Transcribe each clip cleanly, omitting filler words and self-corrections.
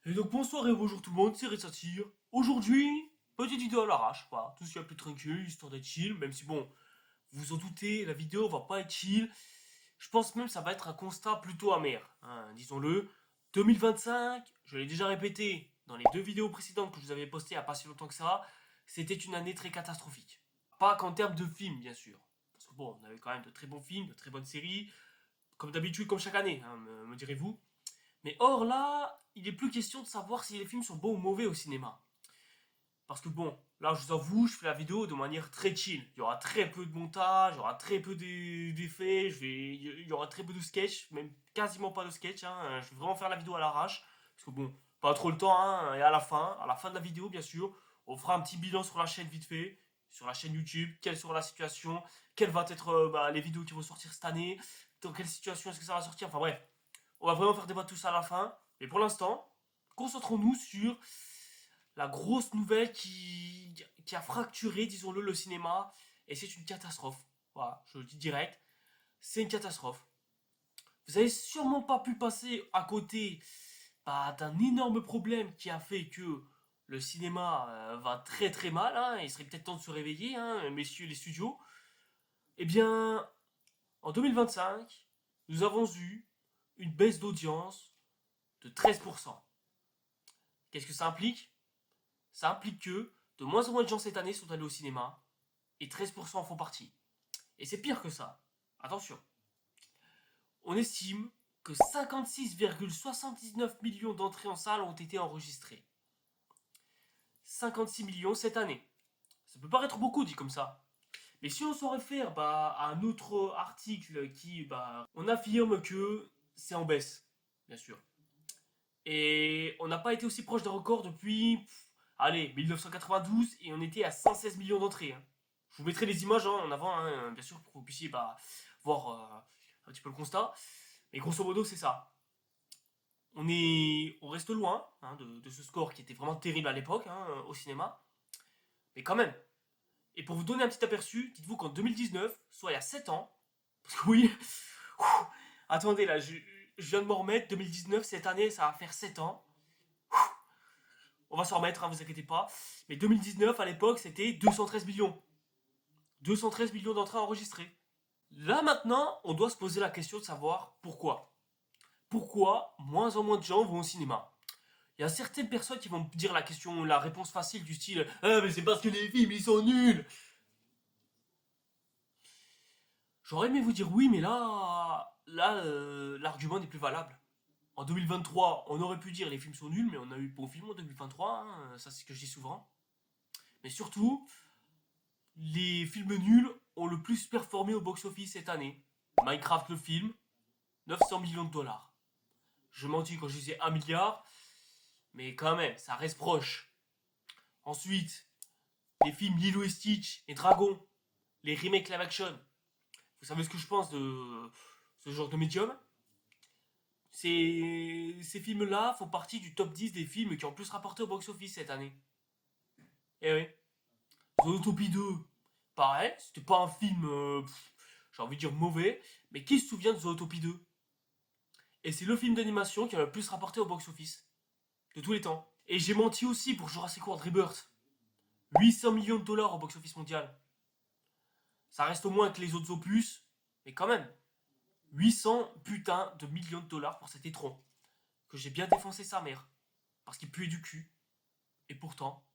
Et donc bonsoir et bonjour tout le monde, c'est Ressatir. Aujourd'hui, petite vidéo à l'arrache, voilà, tout ce qu'il y a plus tranquille, histoire d'être chill, même si bon, vous vous en doutez, la vidéo va pas être chill. Je pense même que ça va être un constat plutôt amer, hein, disons-le. 2025, je l'ai déjà répété dans les deux vidéos précédentes que je vous avais postées il n'y a pas si longtemps que ça, c'était une année très catastrophique. Pas qu'en termes de films, bien sûr. Parce que bon, on avait quand même de très bons films, de très bonnes séries, comme d'habitude, comme chaque année, hein, me direz-vous. Mais or là, il n'est plus question de savoir si les films sont bons ou mauvais au cinéma. Parce que bon, là je vous avoue, je fais la vidéo de manière très chill. Il y aura très peu de montage, il y aura très peu d'effets, il y aura très peu de sketch, même quasiment pas de sketch. Hein. Je vais vraiment faire la vidéo à l'arrache. Parce que bon, pas trop le temps. Hein. Et à la fin de la vidéo, bien sûr, on fera un petit bilan sur la chaîne vite fait, sur la chaîne YouTube, quelle sera la situation, quelles vont être les vidéos qui vont sortir cette année, dans quelle situation est-ce que ça va sortir. Enfin bref, on va vraiment faire débat tout ça à la fin. Mais pour l'instant, concentrons-nous sur la grosse nouvelle qui a fracturé, disons-le, le cinéma. Et c'est une catastrophe. Voilà, je le dis direct. C'est une catastrophe. Vous avez sûrement pas pu passer à côté d'un énorme problème qui a fait que le cinéma va très très mal. Hein. Il serait peut-être temps de se réveiller, hein, messieurs les studios. Eh bien, en 2025, nous avons eu une baisse d'audience de 13%. Qu'est-ce que ça implique? Ça implique que de moins en moins de gens cette année sont allés au cinéma et 13% en font partie. Et c'est pire que ça. Attention. On estime que 56,79 millions d'entrées en salle ont été enregistrées. 56 millions cette année. Ça peut paraître beaucoup dit comme ça. Mais si on s'en réfère à un autre article qui, on affirme que c'est en baisse, bien sûr. Et on n'a pas été aussi proche d'un record depuis, allez, 1992 et on était à 116 millions d'entrées. Hein. Je vous mettrai les images en avant, hein, bien sûr, pour que vous puissiez voir un petit peu le constat. Mais grosso modo, c'est ça. On reste loin hein, de ce score qui était vraiment terrible à l'époque hein, au cinéma. Mais quand même. Et pour vous donner un petit aperçu, dites-vous qu'en 2019, soit il y a 7 ans, parce que oui, attendez là, je viens de m'en remettre, 2019, cette année, ça va faire 7 ans. On va s'en remettre, hein, vous inquiétez pas. Mais 2019, à l'époque, c'était 213 millions. 213 millions d'entrées enregistrées. Là maintenant, on doit se poser la question de savoir pourquoi. Pourquoi moins en moins de gens vont au cinéma? Il y a certaines personnes qui vont me dire la réponse facile du style ah mais c'est parce que les films ils sont nuls. J'aurais aimé vous dire oui, mais l'argument n'est plus valable. En 2023, on aurait pu dire les films sont nuls, mais on a eu de bons films en 2023, hein, ça c'est ce que je dis souvent. Mais surtout, les films nuls ont le plus performé au box-office cette année. Minecraft le film, 900 millions de dollars. Je mentis quand je disais 1 milliard, mais quand même, ça reste proche. Ensuite, les films Lilo et Stitch et Dragon, les remakes live action. Vous savez ce que je pense de ce genre de médium? Ces films-là font partie du top 10 des films qui ont le plus rapporté au box-office cette année. Eh oui. Zootopie 2, pareil, c'était pas un film, j'ai envie de dire mauvais, mais qui se souvient de Zootopie 2? Et c'est le film d'animation qui a le plus rapporté au box-office de tous les temps. Et j'ai menti aussi pour Jurassic World Rebirth. 800 millions de dollars au box-office mondial. Ça reste au moins que les autres opus, mais quand même. 800 putains de millions de dollars pour cet étron. Que j'ai bien défoncé sa mère. Parce qu'il puait du cul. Et pourtant,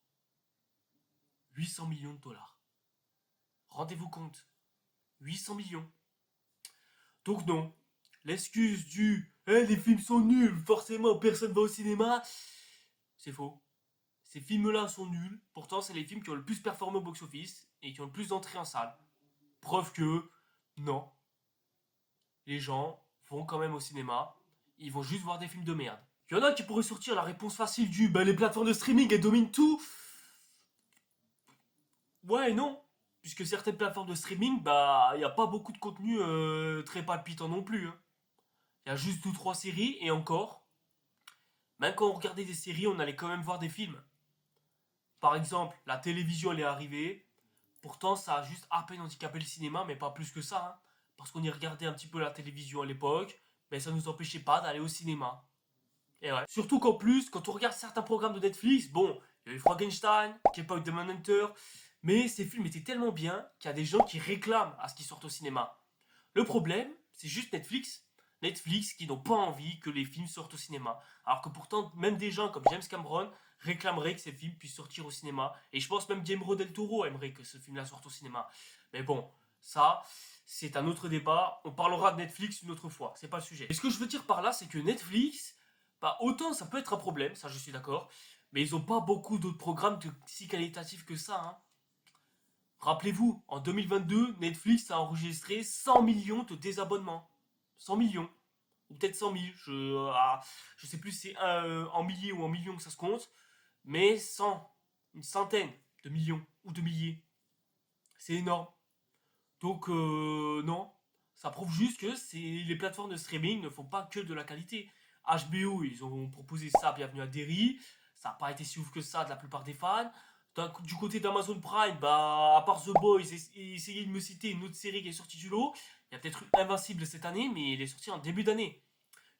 800 millions de dollars. Rendez-vous compte. 800 millions. Donc non. L'excuse du les films sont nuls, forcément personne va au cinéma, c'est faux. Ces films-là sont nuls, pourtant c'est les films qui ont le plus performé au box-office et qui ont le plus d'entrées en salle. Preuve que, non, les gens vont quand même au cinéma, ils vont juste voir des films de merde. Il y en a qui pourraient sortir la réponse facile du les plateformes de streaming elles dominent tout. Ouais et non. Puisque certaines plateformes de streaming, il n'y a pas beaucoup de contenu très palpitant non plus. Hein. Il y a juste 2 3 séries et encore. Même quand on regardait des séries, on allait quand même voir des films. Par exemple, la télévision elle est arrivée. Pourtant, ça a juste à peine handicapé le cinéma, mais pas plus que ça. Hein. Parce qu'on y regardait un petit peu la télévision à l'époque, mais ça ne nous empêchait pas d'aller au cinéma. Et ouais. Surtout qu'en plus, quand on regarde certains programmes de Netflix, bon, il y a eu Frankenstein, K-pop Demon Hunter, mais ces films étaient tellement bien qu'il y a des gens qui réclament à ce qu'ils sortent au cinéma. Le problème, c'est juste Netflix. Netflix qui n'ont pas envie que les films sortent au cinéma. Alors que pourtant, même des gens comme James Cameron réclameraient que ces films puissent sortir au cinéma. Et je pense même Guillermo del Toro aimerait que ce film-là sorte au cinéma. Mais bon, ça, c'est un autre débat. On parlera de Netflix une autre fois. C'est pas le sujet. Et ce que je veux dire par là, c'est que Netflix, bah, autant ça peut être un problème, ça je suis d'accord. Mais ils n'ont pas beaucoup d'autres programmes si qualitatifs que ça. Hein. Rappelez-vous, en 2022, Netflix a enregistré 100 millions de désabonnements. 100 millions. Ou peut-être 100 000. Je sais plus si c'est en milliers ou en millions que ça se compte. Mais 100. Une centaine de millions ou de milliers. C'est énorme. Donc, non. Ça prouve juste que les plateformes de streaming ne font pas que de la qualité. HBO, ils ont proposé ça, Bienvenue à Derry. Ça n'a pas été si ouf que ça de la plupart des fans. Du côté d'Amazon Prime, bah, à part The Boys, essayez de me citer une autre série qui est sortie du lot. Il y a peut-être eu Invincible cette année, mais elle est sortie en début d'année.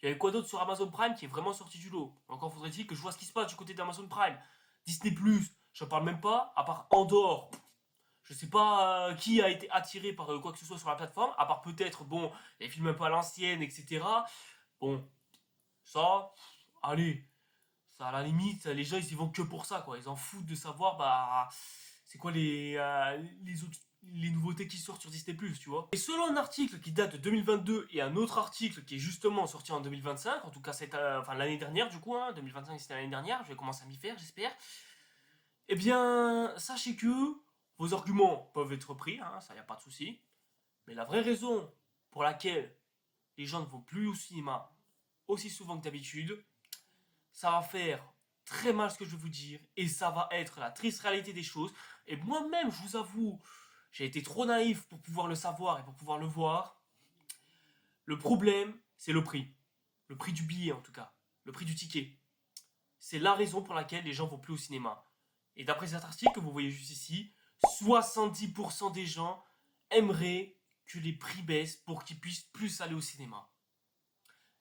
Il y avait quoi d'autre sur Amazon Prime qui est vraiment sorti du lot? Encore faudrait-il que je vois ce qui se passe du côté d'Amazon Prime. Disney+, j'en parle même pas, à part Andorre. Je sais pas qui a été attiré par quoi que ce soit sur la plateforme, à part peut-être, bon, les films un peu à l'ancienne, etc. Bon, ça, allez, ça à la limite, les gens ils y vont que pour ça, quoi. Ils en foutent de savoir, bah, c'est quoi les nouveautés qui sortent sur Disney+, tu vois. Et selon un article qui date de 2022 et un autre article qui est justement sorti en 2025, en tout cas enfin, l'année dernière du coup, hein, 2025 c'était l'année dernière, je vais commencer à m'y faire, j'espère. Eh bien, sachez que vos arguments peuvent être pris, hein, ça y a pas de souci. Mais la vraie raison pour laquelle les gens ne vont plus au cinéma aussi souvent que d'habitude, ça va faire très mal ce que je vais vous dire et ça va être la triste réalité des choses. Et moi-même, je vous avoue, j'ai été trop naïf pour pouvoir le savoir et pour pouvoir le voir. Le problème, c'est le prix. Le prix du billet en tout cas. Le prix du ticket. C'est la raison pour laquelle les gens vont plus au cinéma. Et d'après cet article que vous voyez juste ici, 70% des gens aimeraient que les prix baissent pour qu'ils puissent plus aller au cinéma.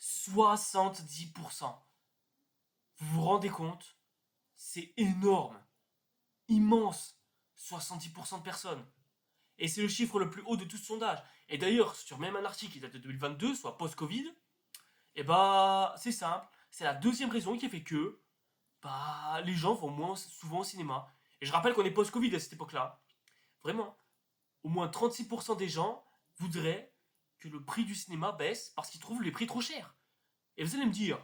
70%. Vous vous rendez compte? C'est énorme. Immense. 70% de personnes. Et c'est le chiffre le plus haut de tout ce sondage. Et d'ailleurs, sur même un article qui date de 2022, soit post-Covid, et bah c'est simple. C'est la deuxième raison qui fait que bah, les gens vont moins souvent au cinéma. Et je rappelle qu'on est post-Covid à cette époque-là. Vraiment, au moins 36% des gens voudraient que le prix du cinéma baisse parce qu'ils trouvent les prix trop chers. Et vous allez me dire,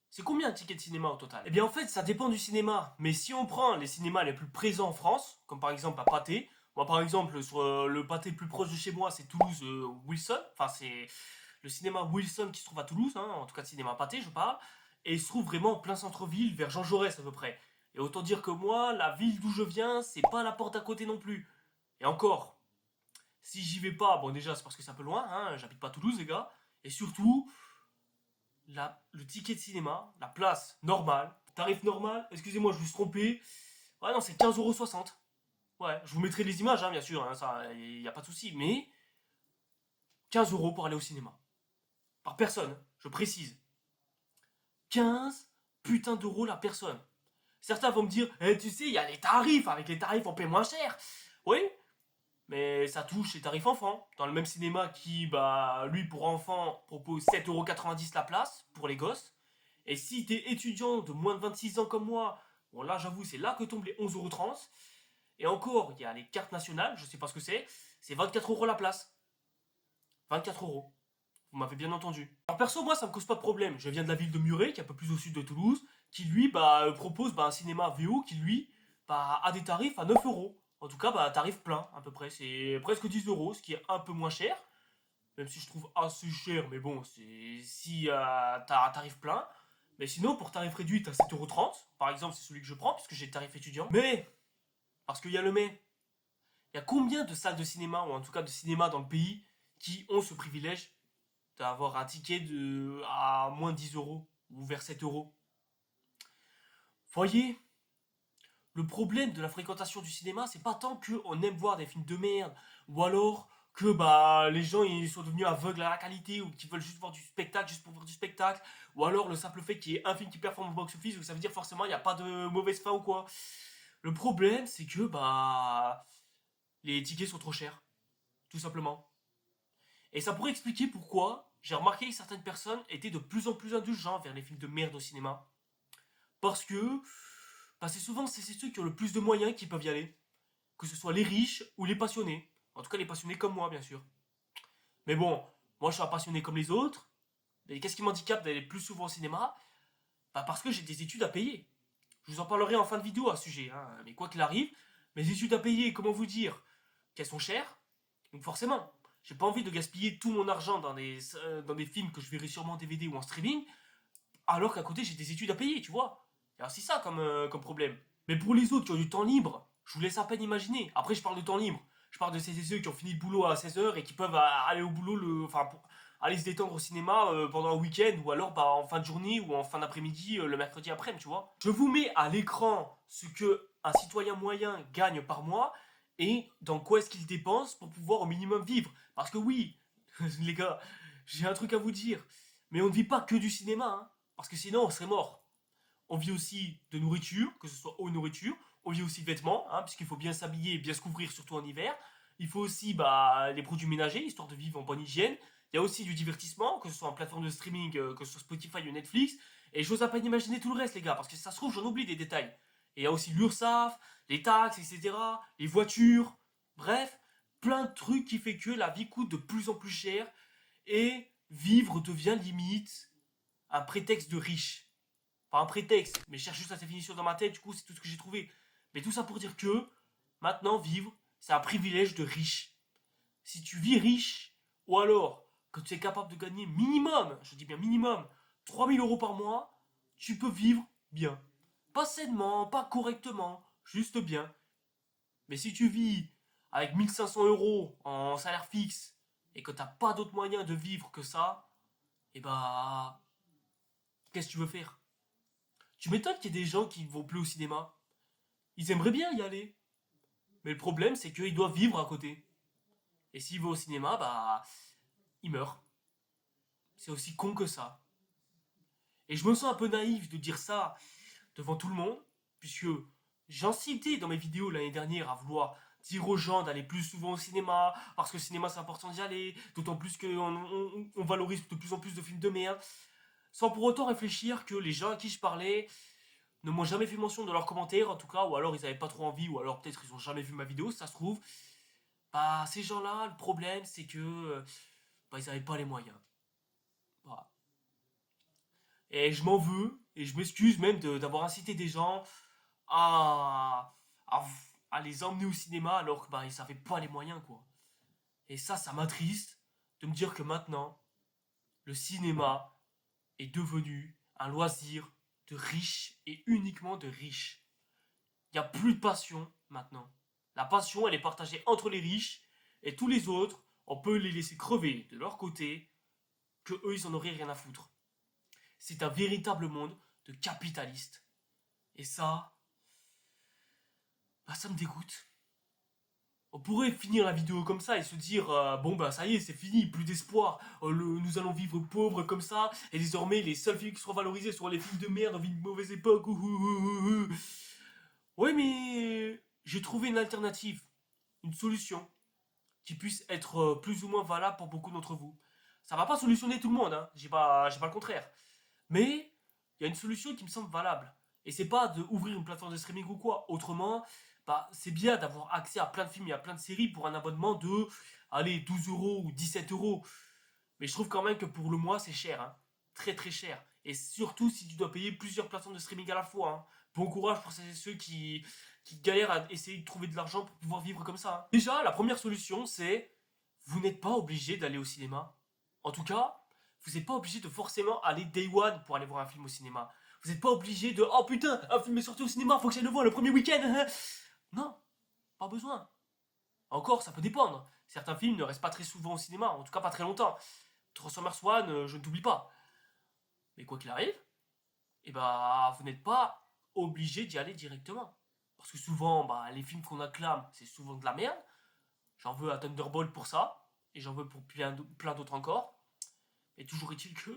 c'est combien un ticket de cinéma au total? Eh bien en fait, ça dépend du cinéma. Mais si on prend les cinémas les plus présents en France, comme par exemple à Pâté, moi par exemple, sur le Pâté le plus proche de chez moi, c'est Toulouse Wilson. Enfin, c'est le cinéma Wilson qui se trouve à Toulouse, hein, en tout cas de cinéma Pâté, je parle. Et il se trouve vraiment en plein centre-ville, vers Jean Jaurès à peu près. Et autant dire que moi, la ville d'où je viens, c'est pas la porte à côté non plus. Et encore, si j'y vais pas, bon déjà c'est parce que c'est un peu loin, hein, j'habite pas à Toulouse les gars. Et surtout, le ticket de cinéma, la place normale, tarif normal, excusez-moi, je me suis trompé. Ouais, non, c'est 15,60 €. Ouais, je vous mettrai les images, hein, bien sûr, hein, ça, y a pas de souci, mais 15 € pour aller au cinéma. Par personne, je précise. 15 putains d'euros la personne. Certains vont me dire, tu sais, il y a les tarifs, avec les tarifs on paie moins cher. Oui, mais ça touche les tarifs enfants. Dans le même cinéma qui, bah, lui pour enfants propose 7,90 € la place pour les gosses. Et si t'es étudiant de moins de 26 ans comme moi, bon là j'avoue c'est là que tombent les 11,30 €. Et encore, il y a les cartes nationales, je sais pas ce que c'est 24 € la place. 24 €. Vous m'avez bien entendu. Alors perso, moi ça me cause pas de problème. Je viens de la ville de Muret, qui est un peu plus au sud de Toulouse, qui lui bah, propose un cinéma VO qui lui bah, a des tarifs à 9 €. En tout cas, bah, tarif plein à peu près. C'est presque 10 €, ce qui est un peu moins cher. Même si je trouve assez cher, mais bon, c'est si t'as un tarif plein. Mais sinon, pour tarif réduit, t'as 7,30 € par exemple, c'est celui que je prends, puisque j'ai le tarif étudiant. Mais, parce qu'il y a le mais, il y a combien de salles de cinéma, ou en tout cas de cinéma dans le pays, qui ont ce privilège d'avoir un ticket à moins de 10 € ou vers 7 €? Voyez, le problème de la fréquentation du cinéma, c'est pas tant qu'on aime voir des films de merde, ou alors que bah les gens ils sont devenus aveugles à la qualité ou qu'ils veulent juste voir du spectacle juste pour voir du spectacle, ou alors le simple fait qu'il y ait un film qui performe au box-office, donc ça veut dire forcément il n'y a pas de mauvaise fin ou quoi. Le problème c'est que bah les tickets sont trop chers, tout simplement. Et ça pourrait expliquer pourquoi j'ai remarqué que certaines personnes étaient de plus en plus indulgentes vers les films de merde au cinéma. Parce que bah, c'est souvent c'est ceux qui ont le plus de moyens qui peuvent y aller, que ce soit les riches ou les passionnés. En tout cas les passionnés comme moi bien sûr. Mais bon, moi je suis un passionné comme les autres. Et qu'est-ce qui m'handicape d'aller plus souvent au cinéma? Bah parce que j'ai des études à payer. Je vous en parlerai en fin de vidéo à ce sujet, hein. Mais quoi qu'il arrive, mes études à payer, comment vous dire, qu'elles sont chères. Donc forcément, j'ai pas envie de gaspiller tout mon argent dans des films que je verrai sûrement en DVD ou en streaming, alors qu'à côté j'ai des études à payer, tu vois. Il y a aussi ça comme problème. Mais pour les autres qui ont du temps libre, je vous laisse à peine imaginer. Après, je parle de temps libre. Je parle de ceux qui ont fini le boulot à 16 h et qui peuvent aller au boulot, enfin, pour aller se détendre au cinéma pendant un week-end ou alors bah, en fin de journée ou en fin d'après-midi, le mercredi après-midi, tu vois. Je vous mets à l'écran ce que un citoyen moyen gagne par mois et dans quoi est-ce qu'il dépense pour pouvoir au minimum vivre. Parce que oui, les gars, j'ai un truc à vous dire. Mais on ne vit pas que du cinéma, hein, parce que sinon on serait mort. On vit aussi de nourriture, que ce soit eau et nourriture. On vit aussi de vêtements, hein, puisqu'il faut bien s'habiller et bien se couvrir, surtout en hiver. Il faut aussi bah, les produits ménagers, histoire de vivre en bonne hygiène. Il y a aussi du divertissement, que ce soit en plateforme de streaming, que ce soit Spotify ou Netflix. Et j'ose à peine imaginer tout le reste, les gars, parce que si ça se trouve, j'en oublie des détails. Et il y a aussi l'URSSAF, les taxes, etc., les voitures. Bref, plein de trucs qui fait que la vie coûte de plus en plus cher et vivre devient limite un prétexte de riche. Pas un prétexte, mais je cherche juste la définition dans ma tête, du coup c'est tout ce que j'ai trouvé. Mais tout ça pour dire que maintenant vivre, c'est un privilège de riche. Si tu vis riche, ou alors que tu es capable de gagner minimum, je dis bien minimum, 3 000 € par mois, tu peux vivre bien. Pas sainement, pas correctement, juste bien. Mais si tu vis avec 1 500 € en salaire fixe et que t'as pas d'autre moyen de vivre que ça, et bah, qu'est-ce que tu veux faire? Tu m'étonnes qu'il y ait des gens qui ne vont plus au cinéma. Ils aimeraient bien y aller. Mais le problème, c'est qu'ils doivent vivre à côté. Et s'ils vont au cinéma, bah, ils meurent. C'est aussi con que ça. Et je me sens un peu naïf de dire ça devant tout le monde, puisque j'incitais dans mes vidéos l'année dernière à vouloir dire aux gens d'aller plus souvent au cinéma, parce que le cinéma c'est important d'y aller, d'autant plus qu'on valorise de plus en plus de films de merde, sans pour autant réfléchir que les gens à qui je parlais ne m'ont jamais fait mention de leurs commentaires, en tout cas, ou alors ils avaient pas trop envie, ou alors peut-être ils ont jamais vu ma vidéo, si ça se trouve. Bah, ces gens-là, le problème, c'est que bah, ils avaient pas les moyens. Voilà. Et je m'en veux, et je m'excuse même d'avoir incité des gens à, à, à les emmener au cinéma alors que bah, ils n'avaient pas les moyens, quoi. Et ça m'attriste de me dire que maintenant, le cinéma est devenu un loisir de riches et uniquement de riches. Il n'y a plus de passion maintenant. La passion, elle est partagée entre les riches et tous les autres, on peut les laisser crever de leur côté, que eux, ils en auraient rien à foutre. C'est un véritable monde de capitalistes. Et ça, bah, ça me dégoûte. On pourrait finir la vidéo comme ça et se dire bon bah ça y est c'est fini, plus d'espoir, nous allons vivre pauvres comme ça et désormais les seuls films qui seront valorisés seront les films de merde en vie de mauvaise époque. Ouais mais j'ai trouvé une alternative, une solution qui puisse être plus ou moins valable pour beaucoup d'entre vous. Ça va pas solutionner tout le monde, hein, j'ai pas le contraire. Mais il y a une solution qui me semble valable. Et c'est pas de ouvrir une plateforme de streaming ou quoi. Autrement, bah, c'est bien d'avoir accès à plein de films et à plein de séries pour un abonnement de, allez, 12 € ou 17 €. Mais je trouve quand même que pour le mois, c'est cher, hein. Très très cher. Et surtout si tu dois payer plusieurs plateformes de streaming à la fois, hein. Bon courage pour ceux qui galèrent à essayer de trouver de l'argent pour pouvoir vivre comme ça, hein. Déjà, la première solution, c'est vous n'êtes pas obligé d'aller au cinéma. En tout cas, vous n'êtes pas obligé de forcément aller day one pour aller voir un film au cinéma. Vous n'êtes pas obligé de oh putain, un film est sorti au cinéma, faut que j'aille le voir le premier week-end. Non, pas besoin. Encore, ça peut dépendre. Certains films ne restent pas très souvent au cinéma, en tout cas pas très longtemps. Transformers One, je ne t'oublie pas. Mais quoi qu'il arrive, eh bah, vous n'êtes pas obligé d'y aller directement. Parce que souvent, bah, les films qu'on acclame, c'est souvent de la merde. J'en veux à Thunderbolt pour ça, et j'en veux pour plein d'autres encore. Et toujours est-il que,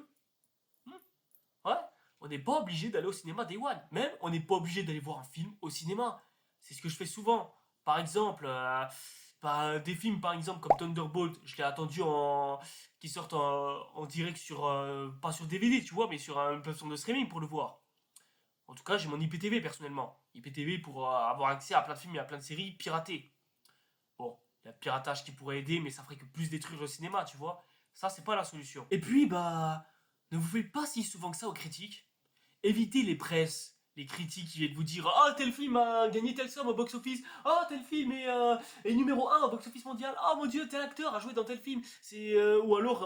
ouais, on n'est pas obligé d'aller au cinéma Day One. Même, on n'est pas obligé d'aller voir un film au cinéma. C'est ce que je fais souvent. Par exemple, des films par exemple comme Thunderbolt, je l'ai attendu qui sortent en direct sur, pas sur DVD, tu vois, mais sur une plateforme de streaming pour le voir. En tout cas, j'ai mon IPTV personnellement. IPTV pour avoir accès à plein de films et à plein de séries piratées. Bon, il y a le piratage qui pourrait aider, mais ça ferait que plus détruire le cinéma, tu vois. Ça, c'est pas la solution. Et puis, ne vous faites pas si souvent que ça aux critiques. Évitez les presses, les critiques qui viennent vous dire ah, tel film a gagné telle somme au box-office, ah, tel film est numéro un au box-office mondial, ah, mon dieu, tel acteur a joué dans tel film. Ou alors,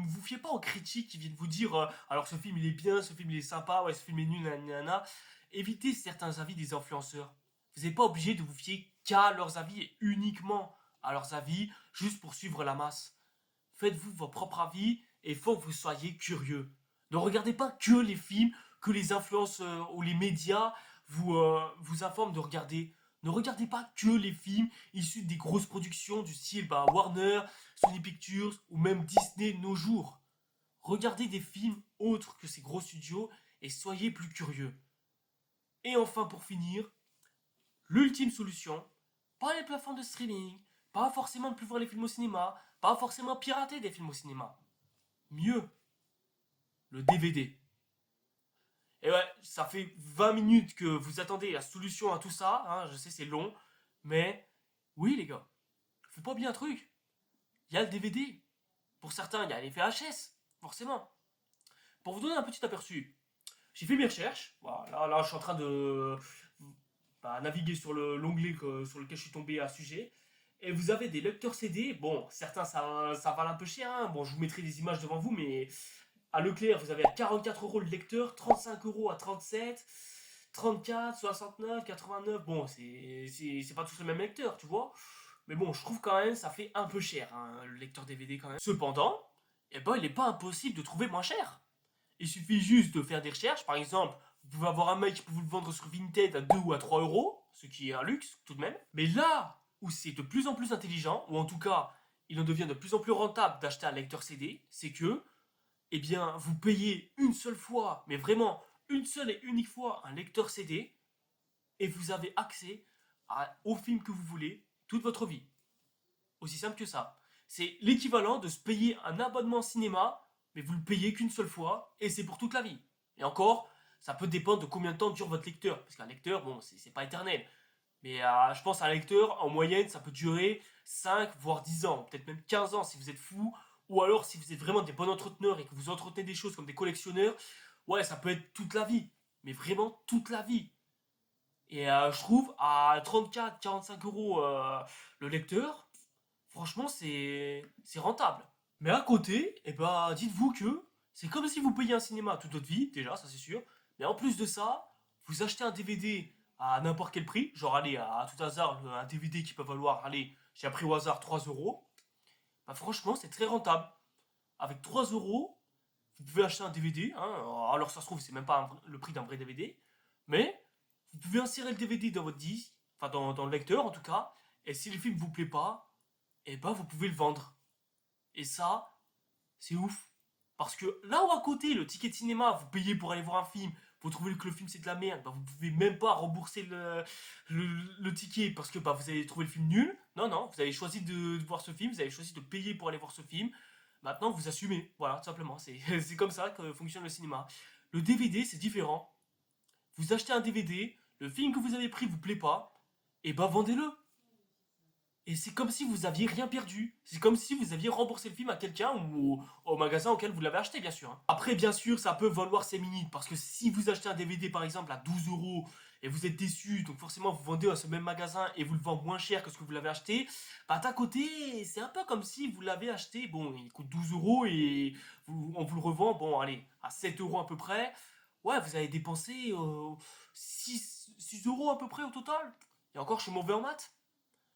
vous fiez pas aux critiques qui viennent vous dire alors ce film il est bien, ce film il est sympa, ouais, ce film est nul, nanana. Évitez certains avis des influenceurs. Vous n'êtes pas obligé de vous fier qu'à leurs avis et uniquement à leurs avis, juste pour suivre la masse. Faites-vous vos propres avis et il faut que vous soyez curieux. Ne regardez pas que les films que les influenceurs ou les médias vous informent de regarder. Ne regardez pas que les films issus des grosses productions du style Warner, Sony Pictures ou même Disney de nos jours. Regardez des films autres que ces gros studios et soyez plus curieux. Et enfin pour finir, l'ultime solution, pas les plateformes de streaming, pas forcément de plus voir les films au cinéma, pas forcément pirater des films au cinéma. Mieux, le DVD. Et ouais, ça fait 20 minutes que vous attendez la solution à tout ça, hein, je sais c'est long, mais oui les gars, faites pas bien un truc. Il y a le DVD. Pour certains, il y a les VHS, forcément. Pour vous donner un petit aperçu, j'ai fait mes recherches. Voilà, là, je suis en train de naviguer sur l'onglet sur lequel je suis tombé à ce sujet. Et vous avez des lecteurs CD. Bon, certains, ça vale un peu cher. Hein. Bon, je vous mettrai des images devant vous, mais à Leclerc, vous avez à 44 € le lecteur, 35 € à 37, 34, 69, 89. Bon, c'est pas tous le même lecteur, tu vois. Mais bon, je trouve quand même ça fait un peu cher, hein, le lecteur DVD quand même. Cependant, eh ben, il n'est pas impossible de trouver moins cher. Il suffit juste de faire des recherches. Par exemple, vous pouvez avoir un mec qui peut vous le vendre sur Vinted à 2 ou à 3 €, ce qui est un luxe tout de même. Mais là où c'est de plus en plus intelligent, ou en tout cas, il en devient de plus en plus rentable d'acheter un lecteur CD, c'est que, eh bien, vous payez une seule fois, mais vraiment une seule et unique fois, un lecteur CD, et vous avez accès au film que vous voulez toute votre vie. Aussi simple que ça. C'est l'équivalent de se payer un abonnement cinéma, mais vous le payez qu'une seule fois, et c'est pour toute la vie. Et encore, ça peut dépendre de combien de temps dure votre lecteur. Parce qu'un lecteur, bon, c'est pas éternel. Mais je pense à un lecteur, en moyenne, ça peut durer 5, voire 10 ans. Peut-être même 15 ans si vous êtes fou. Ou alors, si vous êtes vraiment des bons entreteneurs et que vous entretenez des choses comme des collectionneurs, ouais, ça peut être toute la vie. Mais vraiment toute la vie. Et je trouve, à 34, 45 € le lecteur, franchement, c'est rentable. Mais à côté, eh ben, dites-vous que c'est comme si vous payiez un cinéma toute votre vie, déjà, ça c'est sûr. Mais en plus de ça, vous achetez un DVD à n'importe quel prix, genre allez, à tout hasard, un DVD qui peut valoir, allez, j'ai appris au hasard 3 €. Bah franchement, c'est très rentable. Avec 3 €, vous pouvez acheter un DVD, hein, alors ça se trouve, c'est même pas le prix d'un vrai DVD, mais vous pouvez insérer le DVD dans votre disque, enfin dans le lecteur en tout cas, et si le film vous plaît pas, et ben vous pouvez le vendre. Et ça, c'est ouf. Parce que là où à côté, le ticket de cinéma, vous payez pour aller voir un film, vous trouvez que le film c'est de la merde, bah, vous pouvez même pas rembourser le ticket parce que vous avez trouvé le film nul. Non, non, vous avez choisi de voir ce film, vous avez choisi de payer pour aller voir ce film. Maintenant, vous assumez. Voilà, tout simplement. C'est comme ça que fonctionne le cinéma. Le DVD, c'est différent. Vous achetez un DVD, le film que vous avez pris vous plaît pas, et ben vendez-le. Et c'est comme si vous aviez rien perdu. C'est comme si vous aviez remboursé le film à quelqu'un ou au magasin auquel vous l'avez acheté, bien sûr. Hein. Après, bien sûr, ça peut valoir ses minutes. Parce que si vous achetez un DVD, par exemple, à 12 € et vous êtes déçu, donc forcément vous vendez à ce même magasin et vous le vendez moins cher que ce que vous l'avez acheté, d'à côté, c'est un peu comme si vous l'avez acheté, bon, il coûte 12 € et on vous le revend, bon, allez, à 7 € à peu près. Ouais, vous avez dépensé 6 € à peu près au total. Et encore, je suis mauvais en maths.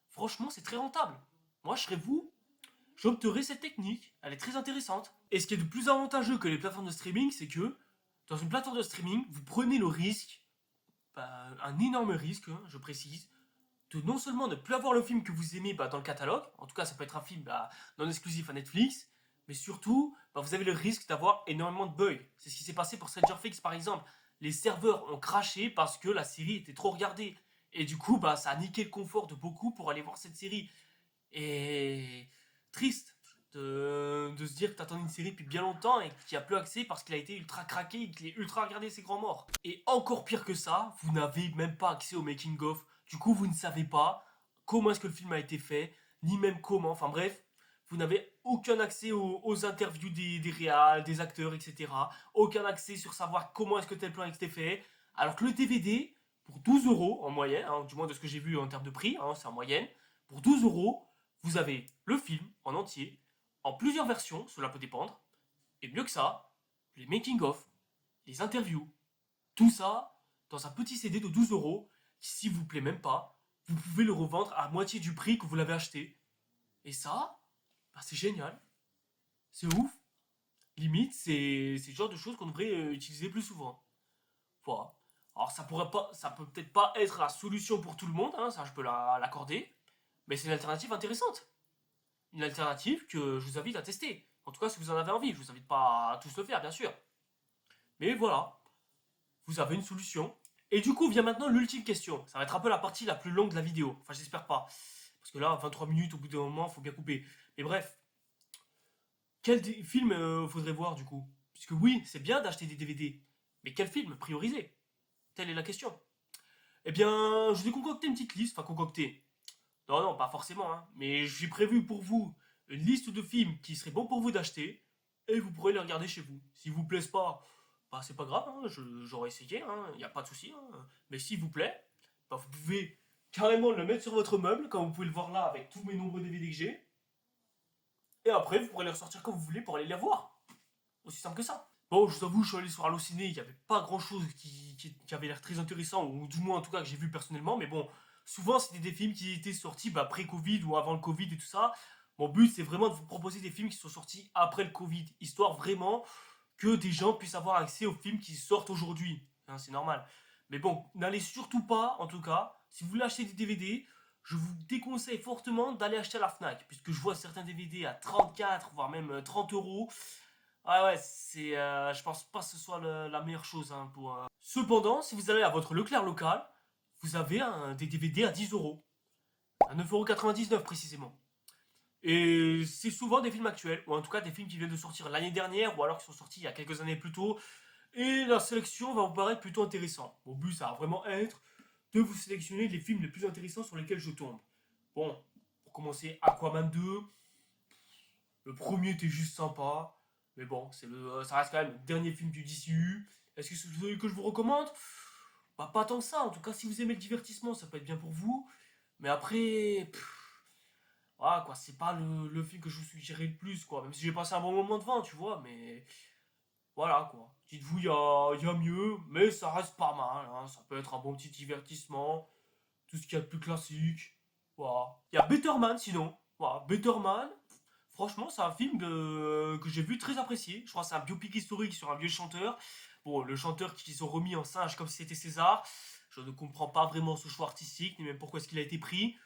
Franchement, c'est très rentable. Moi, je serais vous, j'opterais cette technique. Elle est très intéressante. Et ce qui est de plus avantageux que les plateformes de streaming, c'est que dans une plateforme de streaming, vous prenez le risque, un énorme risque, hein, je précise, de non seulement ne plus avoir le film que vous aimez dans le catalogue, en tout cas ça peut être un film non exclusif à Netflix, mais surtout vous avez le risque d'avoir énormément de bugs. C'est ce qui s'est passé pour Stranger Things par exemple. Les serveurs ont craché parce que la série était trop regardée. Et du coup, ça a niqué le confort de beaucoup pour aller voir cette série. Et triste de se dire que t'attendais une série depuis bien longtemps et qu'il n'y a plus accès parce qu'il a été ultra craqué et qu'il est ultra regardé, c'est grands morts. Et encore pire que ça, vous n'avez même pas accès au making of. Du coup, vous ne savez pas comment est-ce que le film a été fait, ni même comment. Enfin bref, vous n'avez aucun accès aux interviews des réals, des acteurs, etc. Aucun accès sur savoir comment est-ce que tel plan a été fait. Alors que le DVD, pour 12 euros en moyenne, hein, du moins de ce que j'ai vu en termes de prix, hein, c'est en moyenne, pour 12 euros, vous avez le film en entier, en plusieurs versions, cela peut dépendre, et mieux que ça, les making-of, les interviews, tout ça dans un petit CD de 12 euros, qui, s'il vous plaît même pas, vous pouvez le revendre à moitié du prix que vous l'avez acheté. Et ça, c'est génial, c'est ouf. Limite, c'est le genre de choses qu'on devrait utiliser plus souvent. Voilà. Alors ça peut peut-être pas être la solution pour tout le monde, hein, ça je peux l'accorder, mais c'est une alternative intéressante. Une alternative que je vous invite à tester. En tout cas, si vous en avez envie, je vous invite pas à tous le faire, bien sûr. Mais voilà, vous avez une solution. Et du coup, vient maintenant l'ultime question. Ça va être un peu la partie la plus longue de la vidéo. Enfin, j'espère pas. Parce que là, 23 minutes, au bout d'un moment, faut bien couper. Mais bref, quel film faudrait voir du coup? Puisque oui, c'est bien d'acheter des DVD. Mais quel film prioriser? Telle est la question. Eh bien, je vous ai concocté une petite liste. Enfin, concocté. Non, non, pas forcément, hein. Mais j'ai prévu pour vous une liste de films qui seraient bons pour vous d'acheter et vous pourrez les regarder chez vous. S'ils vous plaisent pas, c'est pas grave, hein, j'aurais essayé, il n'y a pas de souci, hein. Mais s'il vous plaît, vous pouvez carrément le mettre sur votre meuble, comme vous pouvez le voir là avec tous mes nombreux DVD que j'ai. Et après, vous pourrez les ressortir quand vous voulez pour aller les voir. Aussi simple que ça. Bon, je vous avoue, je suis allé sur Allociné, il n'y avait pas grand chose qui avait l'air très intéressant, ou du moins en tout cas que j'ai vu personnellement, mais bon, souvent c'était des films qui étaient sortis pré-Covid ou avant le Covid et tout ça. Mon but c'est vraiment de vous proposer des films qui sont sortis après le Covid, histoire vraiment que des gens puissent avoir accès aux films qui sortent aujourd'hui. Hein, c'est normal. Mais bon, n'allez surtout pas, en tout cas, si vous voulez acheter des DVD, je vous déconseille fortement d'aller acheter à la Fnac, puisque je vois certains DVD à 34, voire même 30 euros. Ah ouais, je pense pas que ce soit la meilleure chose hein, pour. Cependant, si vous allez à votre Leclerc local, vous avez des DVD à 10 euros, à 9,99 € précisément. Et c'est souvent des films actuels, ou en tout cas des films qui viennent de sortir l'année dernière, ou alors qui sont sortis il y a quelques années plus tôt. Et la sélection va vous paraître plutôt intéressante. Mon but, ça va vraiment être de vous sélectionner les films les plus intéressants sur lesquels je tombe. Bon, pour commencer, Aquaman 2, le premier était juste sympa, mais bon, ça reste quand même le dernier film du DCU. Est-ce que c'est celui que je vous recommande? Pas tant que ça. En tout cas, si vous aimez le divertissement, ça peut être bien pour vous. Mais après, voilà quoi, c'est pas le film que je vous suggérerais le plus quoi. Même si j'ai passé un bon moment devant, tu vois, mais voilà quoi. Dites-vous, il y a mieux, mais ça reste pas mal, hein. Ça peut être un bon petit divertissement. Tout ce qu'il y a de plus classique. Voilà. Il y a Better Man sinon. Voilà, Better Man. Franchement, c'est un film que j'ai vu très apprécié. Je crois que c'est un biopic historique sur un vieux chanteur. Bon, le chanteur qu'ils ont remis en singe comme si c'était César. Je ne comprends pas vraiment ce choix artistique, ni même pourquoi est-ce qu'il a été pris.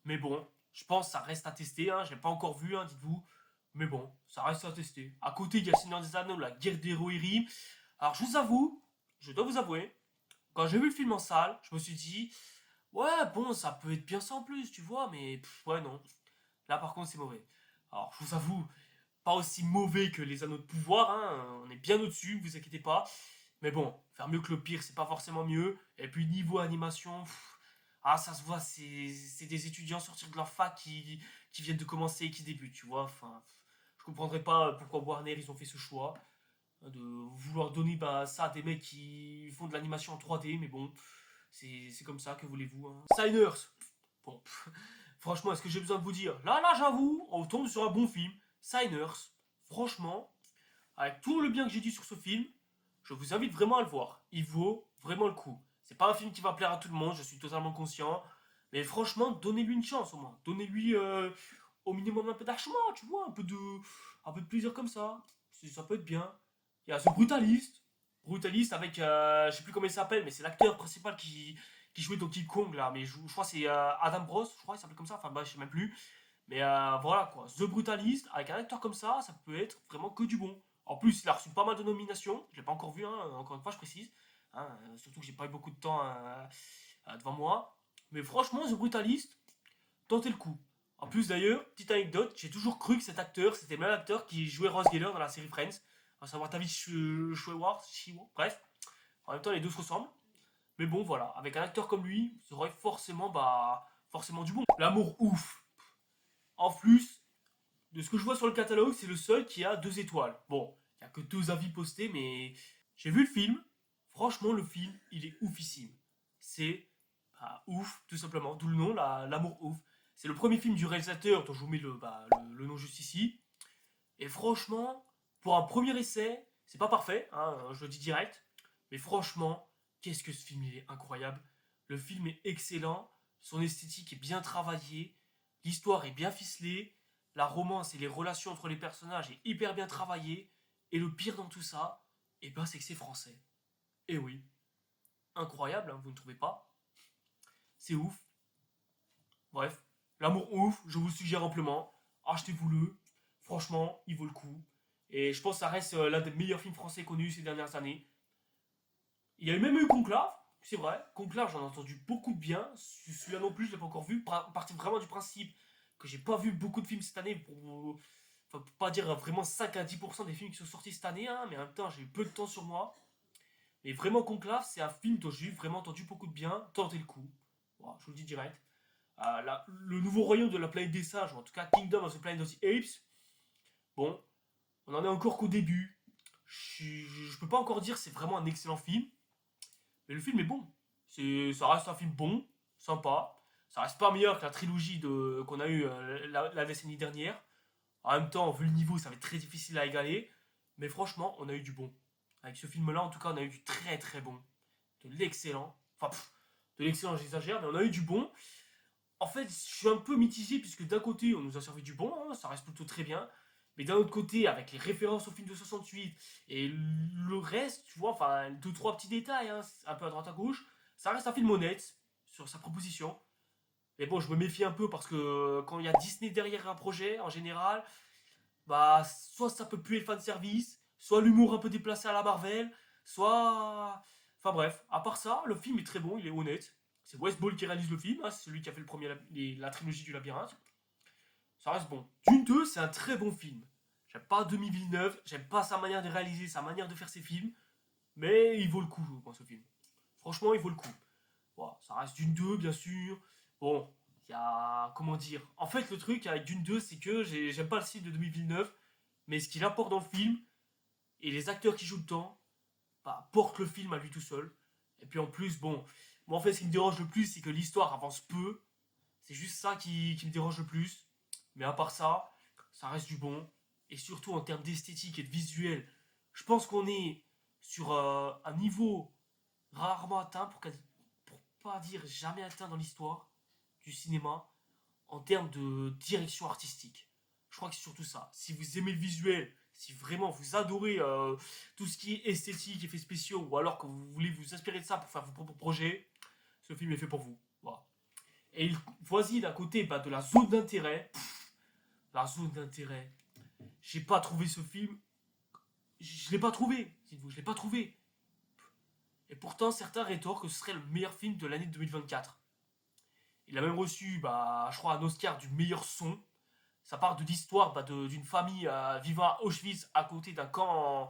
Mais bon, je pense que ça reste à tester. Hein. Je l'ai pas encore vu, hein, dites-vous. Mais bon, ça reste à tester. À côté, il y a Seigneur des Anneaux, la guerre des héroïries. Alors, je vous avoue, je dois vous avouer, quand j'ai vu le film en salle, je me suis dit, ouais, bon, ça peut être bien sans plus, tu vois, mais ouais, non. Là, par contre, c'est mauvais. Alors, je vous avoue, pas aussi mauvais que les anneaux de pouvoir, hein, on est bien au-dessus, vous inquiétez pas. Mais bon, faire mieux que le pire, c'est pas forcément mieux. Et puis, niveau animation, ça se voit, c'est des étudiants sortir de leur fac qui viennent de commencer et qui débutent, tu vois. Enfin, je comprendrais pas pourquoi Warner, ils ont fait ce choix de vouloir donner ça à des mecs qui font de l'animation en 3D, mais bon, c'est comme ça, que voulez-vous. Hein. Signers, bon, franchement, est-ce que j'ai besoin de vous dire? Là, j'avoue, on tombe sur un bon film. Signers, franchement, avec tout le bien que j'ai dit sur ce film, je vous invite vraiment à le voir. Il vaut vraiment le coup. C'est pas un film qui va plaire à tout le monde, je suis totalement conscient. Mais franchement, donnez-lui une chance au moins. Donnez-lui au minimum un peu d'achement, tu vois, un peu de plaisir comme ça. Ça peut être bien. Il y a The Brutalist. Brutalist avec, je sais plus comment il s'appelle, mais c'est l'acteur principal qui jouait Donkey Kong là, mais je crois que c'est Adam Bros, je crois qu'il s'appelle comme ça, enfin bah, je sais même plus. Mais voilà quoi, The Brutalist, avec un acteur comme ça peut être vraiment que du bon. En plus, il a reçu pas mal de nominations, je l'ai pas encore vu, hein, encore une fois, je précise. Hein, surtout que j'ai pas eu beaucoup de temps devant moi. Mais franchement, The Brutalist, tentez le coup. En plus d'ailleurs, petite anecdote, j'ai toujours cru que cet acteur, c'était le même acteur qui jouait Ross Geller dans la série Friends, à savoir David Schwimmer, bref. En même temps, les deux se ressemblent. Mais bon, voilà, avec un acteur comme lui, ça aurait forcément, forcément du bon. L'amour ouf. En plus, de ce que je vois sur le catalogue, c'est le seul qui a 2 étoiles. Bon, il n'y a que 2 avis postés, mais j'ai vu le film. Franchement, le film, il est oufissime. C'est ouf, tout simplement. D'où le nom, l'amour ouf. C'est le premier film du réalisateur, dont je vous mets le nom juste ici. Et franchement, pour un premier essai, c'est pas parfait, hein, je le dis direct. Mais franchement, qu'est-ce que ce film il est incroyable. Le film est excellent, son esthétique est bien travaillée, l'histoire est bien ficelée, la romance et les relations entre les personnages est hyper bien travaillée. Et le pire dans tout ça, c'est que c'est français. Et oui, incroyable, hein, vous ne trouvez pas? C'est ouf. Bref, l'amour ouf, je vous le suggère amplement. Achetez-vous-le. Franchement, il vaut le coup. Et je pense que ça reste l'un des meilleurs films français connus ces dernières années. Il y a même eu Conclave, c'est vrai. Conclave, j'en ai entendu beaucoup de bien. Celui-là non plus, je ne l'ai pas encore vu. Partir vraiment du principe que j'ai pas vu beaucoup de films cette année pour pas dire vraiment 5 à 10% des films qui sont sortis cette année, hein, mais en même temps, j'ai eu peu de temps sur moi. Mais vraiment, Conclave, c'est un film dont j'ai vraiment entendu beaucoup de bien. Tentez le coup. Voilà, je vous le dis direct. Le nouveau royaume de la planète des singes, ou en tout cas Kingdom of the Planet of the Apes, bon, on en est encore qu'au début. Je peux pas encore dire que c'est vraiment un excellent film, mais le film est bon. Ça reste un film bon, sympa. Ça reste pas meilleur que la trilogie qu'on a eue la décennie dernière. En même temps, vu le niveau, ça va être très difficile à égaler. Mais franchement, on a eu du bon. Avec ce film-là, en tout cas, on a eu du très très bon. De l'excellent. Enfin, de l'excellent, j'exagère, mais on a eu du bon. En fait, je suis un peu mitigé puisque d'un côté, on nous a servi du bon, hein, ça reste plutôt très bien. Mais d'un autre côté, avec les références au film de 68 et le reste, tu vois, enfin, 2, 3 petits détails, hein, un peu à droite à gauche, ça reste un film honnête sur sa proposition. Mais bon, je me méfie un peu parce que quand il y a Disney derrière un projet, en général, soit ça peut puer le fan service, soit l'humour un peu déplacé à la Marvel, soit. Enfin bref, à part ça, le film est très bon, il est honnête. C'est Wes Ball qui réalise le film, hein, c'est celui qui a fait la trilogie du labyrinthe. Ça reste bon. Dune 2, c'est un très bon film. J'aime pas Denis Villeneuve, j'aime pas sa manière de réaliser, sa manière de faire ses films, mais il vaut le coup, je pense, ce film. Franchement, il vaut le coup. Bon, ça reste Dune 2, bien sûr. Bon, il y a. Comment dire? En fait, le truc avec Dune 2, c'est que j'aime pas le style de Denis Villeneuve, mais ce qu'il apporte dans le film et les acteurs qui jouent dedans, portent le film à lui tout seul. Et puis en plus, bon, moi en fait, ce qui me dérange le plus, c'est que l'histoire avance peu. C'est juste ça qui me dérange le plus. Mais à part ça, ça reste du bon. Et surtout en termes d'esthétique et de visuel, je pense qu'on est sur un niveau rarement atteint, pour pas dire jamais atteint dans l'histoire du cinéma, en termes de direction artistique. Je crois que c'est surtout ça. Si vous aimez le visuel, si vraiment vous adorez tout ce qui est esthétique, effets spéciaux, ou alors que vous voulez vous inspirer de ça pour faire vos propres projets, ce film est fait pour vous. Voilà. Et il voisine à côté de la zone d'intérêt. La zone d'intérêt. J'ai pas trouvé ce film. Je l'ai pas trouvé. Dites-vous, je l'ai pas trouvé. Et pourtant, certains rétorquent que ce serait le meilleur film de l'année 2024. Il a même reçu, je crois, un Oscar du meilleur son. Ça part de l'histoire d'une famille vivant à Auschwitz à côté d'un camp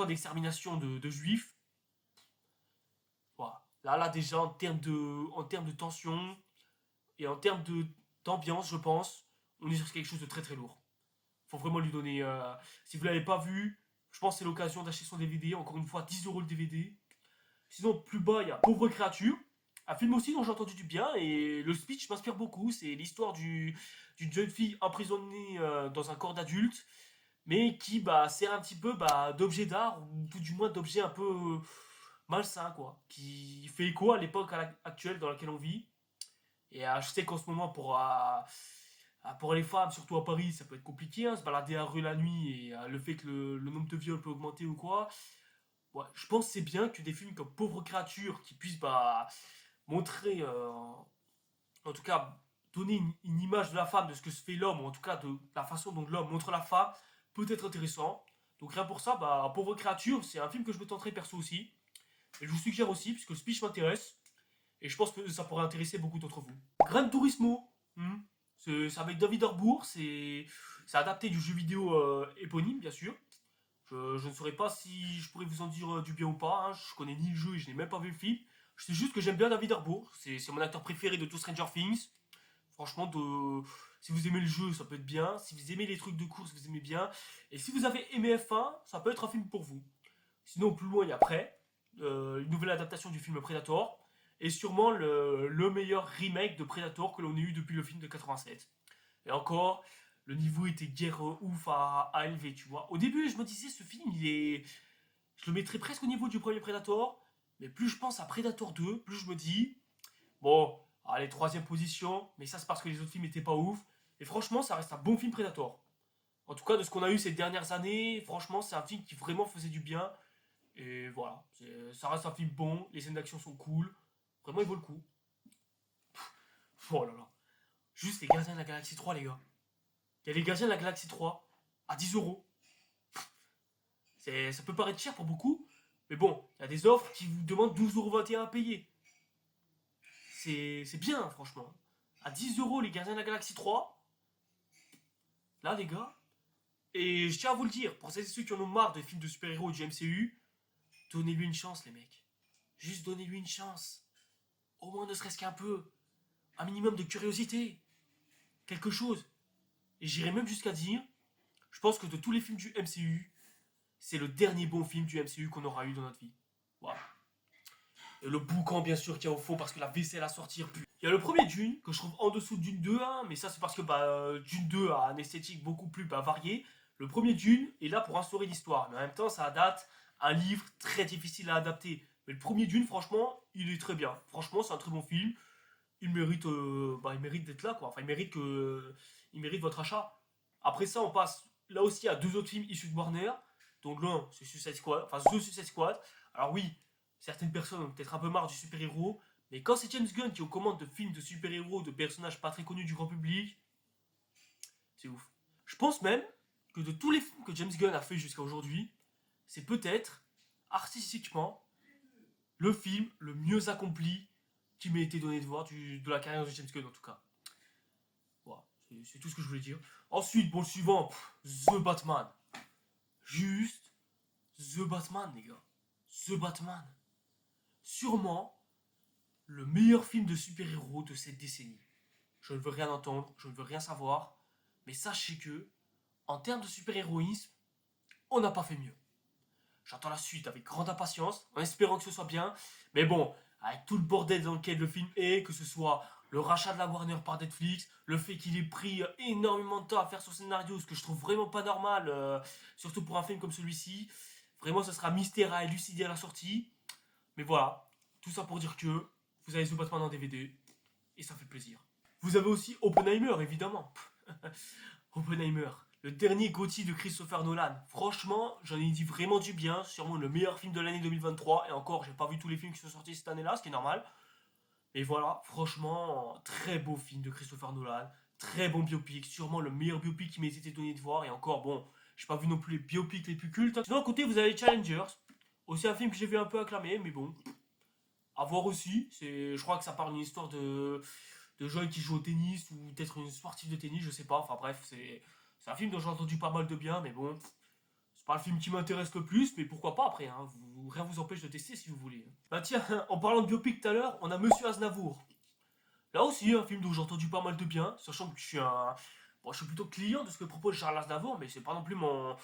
d'extermination de juifs. Voilà. Là, déjà, en termes de tension et en termes d'ambiance, je pense, on est sur quelque chose de très très lourd. Faut vraiment lui donner. Si vous l'avez pas vu, je pense que c'est l'occasion d'acheter son DVD. Encore une fois, 10 € le DVD. Sinon, plus bas, il y a Pauvre créature. Un film aussi dont j'ai entendu du bien et le speech m'inspire beaucoup. C'est l'histoire d'une jeune fille emprisonnée dans un corps d'adulte, mais qui sert un petit peu d'objet d'art ou tout du moins d'objet un peu malsain, quoi. Qui fait écho à l'époque actuelle dans laquelle on vit. Et je sais qu'en ce moment, pour les femmes, surtout à Paris, ça peut être compliqué, hein, se balader à la rue la nuit et le fait que le nombre de viols peut augmenter ou quoi. Ouais, je pense que c'est bien que des films comme Pauvre créature qui puissent montrer, en tout cas, donner une image de la femme, de ce que se fait l'homme, ou en tout cas de la façon dont l'homme montre la femme, peut être intéressant. Donc rien pour ça, bah, Pauvre créature, c'est un film que je me tenterai perso aussi. Et je vous suggère aussi, puisque le speech m'intéresse, et je pense que ça pourrait intéresser beaucoup d'entre vous. Gran Turismo, c'est avec David Harbour, c'est adapté du jeu vidéo éponyme, bien sûr. Je ne saurais pas si je pourrais vous en dire du bien ou pas, hein. Je connais ni le jeu et je n'ai même pas vu le film. Je sais juste que j'aime bien David Harbour, c'est mon acteur préféré de tout Stranger Things. Franchement, si vous aimez le jeu, ça peut être bien. Si vous aimez les trucs de course, vous aimez bien. Et si vous avez aimé F1, ça peut être un film pour vous. Sinon, plus loin, il y a Prêt, une nouvelle adaptation du film Predator. Et sûrement le meilleur remake de Predator que l'on ait eu depuis le film de 87. Et encore, le niveau était guère ouf à élever, tu vois. Au début, je me disais, ce film, je le mettrais presque au niveau du premier Predator. Mais plus je pense à Predator 2, plus je me dis, bon, allez, troisième position, mais ça c'est parce que les autres films étaient pas ouf. Et franchement, ça reste un bon film Predator. En tout cas, de ce qu'on a eu ces dernières années, franchement, c'est un film qui vraiment faisait du bien. Et voilà, ça reste un film bon, les scènes d'action sont cool. Vraiment, il vaut le coup. Oh là là. Juste les Gardiens de la Galaxie 3, les gars. Il y a les Gardiens de la Galaxie 3 à 10 euros. Ça peut paraître cher pour beaucoup, mais bon, il y a des offres qui vous demandent 12,21 € à payer. C'est bien, franchement. À 10 € les Gardiens de la Galaxie 3, là, les gars. Et je tiens à vous le dire, pour celles et ceux qui en ont marre des films de super-héros du MCU, donnez-lui une chance, les mecs. Juste donnez-lui une chance. Au moins, ne serait-ce qu'un peu. Un minimum de curiosité. Quelque chose. Et j'irai même jusqu'à dire, je pense que de tous les films du MCU, c'est le dernier bon film du MCU qu'on aura eu dans notre vie. Voilà. Et le boucan, bien sûr, qu'il y a au fond, parce que la vaisselle à sortir pue. Il y a le premier Dune, que je trouve en dessous de Dune 2, hein, mais ça c'est parce que Dune 2 a un esthétique beaucoup plus varié. Le premier Dune est là pour instaurer l'histoire, mais en même temps ça date un livre très difficile à adapter. Mais le premier Dune, franchement, il est très bien. Franchement, c'est un très bon film. Il mérite d'être là, quoi. Enfin, il mérite votre achat. Après ça, on passe là aussi à deux autres films issus de Warner. Donc l'un, c'est Suicide Squad, enfin The Suicide Squad. Alors oui, certaines personnes ont peut-être un peu marre du super-héros, mais quand c'est James Gunn qui est aux commandes de films de super-héros, de personnages pas très connus du grand public, c'est ouf. Je pense même que de tous les films que James Gunn a fait jusqu'à aujourd'hui, c'est peut-être, artistiquement, le film le mieux accompli qui m'a été donné de voir de la carrière de James Gunn en tout cas. Voilà, c'est tout ce que je voulais dire. Ensuite, bon, le suivant, The Batman. Juste The Batman, les gars. The Batman. Sûrement le meilleur film de super-héros de cette décennie. Je ne veux rien entendre, je ne veux rien savoir, mais sachez que, en termes de super-héroïsme, on n'a pas fait mieux. J'attends la suite avec grande impatience, en espérant que ce soit bien, mais bon, avec tout le bordel dans lequel le film est, que ce soit le rachat de la Warner par Netflix, le fait qu'il ait pris énormément de temps à faire son scénario, ce que je trouve vraiment pas normal, surtout pour un film comme celui-ci. Vraiment, ce sera mystère à élucider à la sortie. Mais voilà, tout ça pour dire que vous avez The Batman en DVD, et ça fait plaisir. Vous avez aussi Oppenheimer, évidemment. Oppenheimer, le dernier Gotti de Christopher Nolan. Franchement, j'en ai dit vraiment du bien. Sûrement le meilleur film de l'année 2023. Et encore, j'ai pas vu tous les films qui sont sortis cette année-là, ce qui est normal. Mais voilà, franchement, très beau film de Christopher Nolan. Très bon biopic. Sûrement le meilleur biopic qui m'a été donné de voir. Et encore, bon, j'ai pas vu non plus les biopics les plus cultes. Sinon, à côté, vous avez Challengers. Aussi un film que j'ai vu un peu acclamé, mais bon. À voir aussi. Je crois que ça parle d'une histoire de jeunes qui jouent au tennis ou peut-être une sportive de tennis, je sais pas. Enfin bref, c'est un film dont j'ai entendu pas mal de bien, mais bon, c'est pas le film qui m'intéresse le plus, mais pourquoi pas après, hein, rien vous empêche de tester si vous voulez. Bah tiens, en parlant de biopic tout à l'heure, on a Monsieur Aznavour. Là aussi, un film dont j'ai entendu pas mal de bien, sachant que je suis plutôt client de ce que propose Charles Aznavour, mais c'est pas non plus mon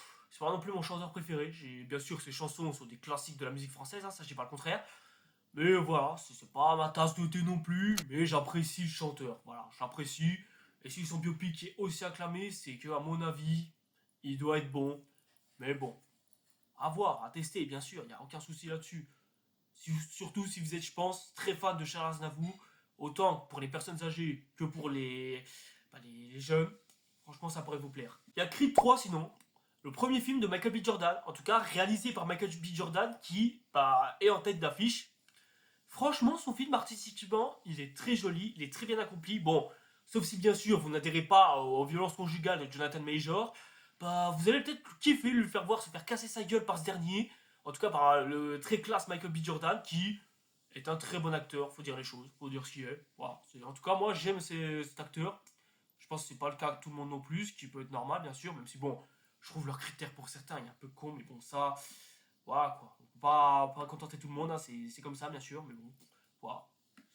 chanteur préféré. Bien sûr que ses chansons sont des classiques de la musique française, hein, ça je dis pas le contraire. Mais voilà, c'est pas ma tasse de thé non plus, mais j'apprécie le chanteur. Voilà, j'apprécie. Et si son biopic est aussi acclamé, c'est que, à mon avis, il doit être bon. Mais bon, à voir, à tester, bien sûr, il n'y a aucun souci là-dessus. Surtout si vous êtes, je pense, très fan de Charles Aznavour, autant pour les personnes âgées que pour les jeunes. Franchement, ça pourrait vous plaire. Il y a Creed 3 sinon, le premier film de Michael B. Jordan, en tout cas réalisé par Michael B. Jordan, qui est en tête d'affiche. Franchement, son film artistiquement, il est très joli, il est très bien accompli. Bon, sauf si bien sûr vous n'adhérez pas aux violences conjugales de Jonathan Major, bah vous allez peut-être kiffer le faire voir se faire casser sa gueule par ce dernier. En tout cas par le très classe Michael B. Jordan qui est un très bon acteur, faut dire les choses, faut dire ce qu'il est. Voilà, en tout cas moi j'aime cet acteur. Je pense que c'est pas le cas de tout le monde non plus, ce qui peut être normal bien sûr, même si bon, je trouve leurs critères pour certains il est un peu con, mais bon ça, voilà quoi. On peut pas contenter tout le monde, hein, c'est comme ça bien sûr, mais bon, voilà.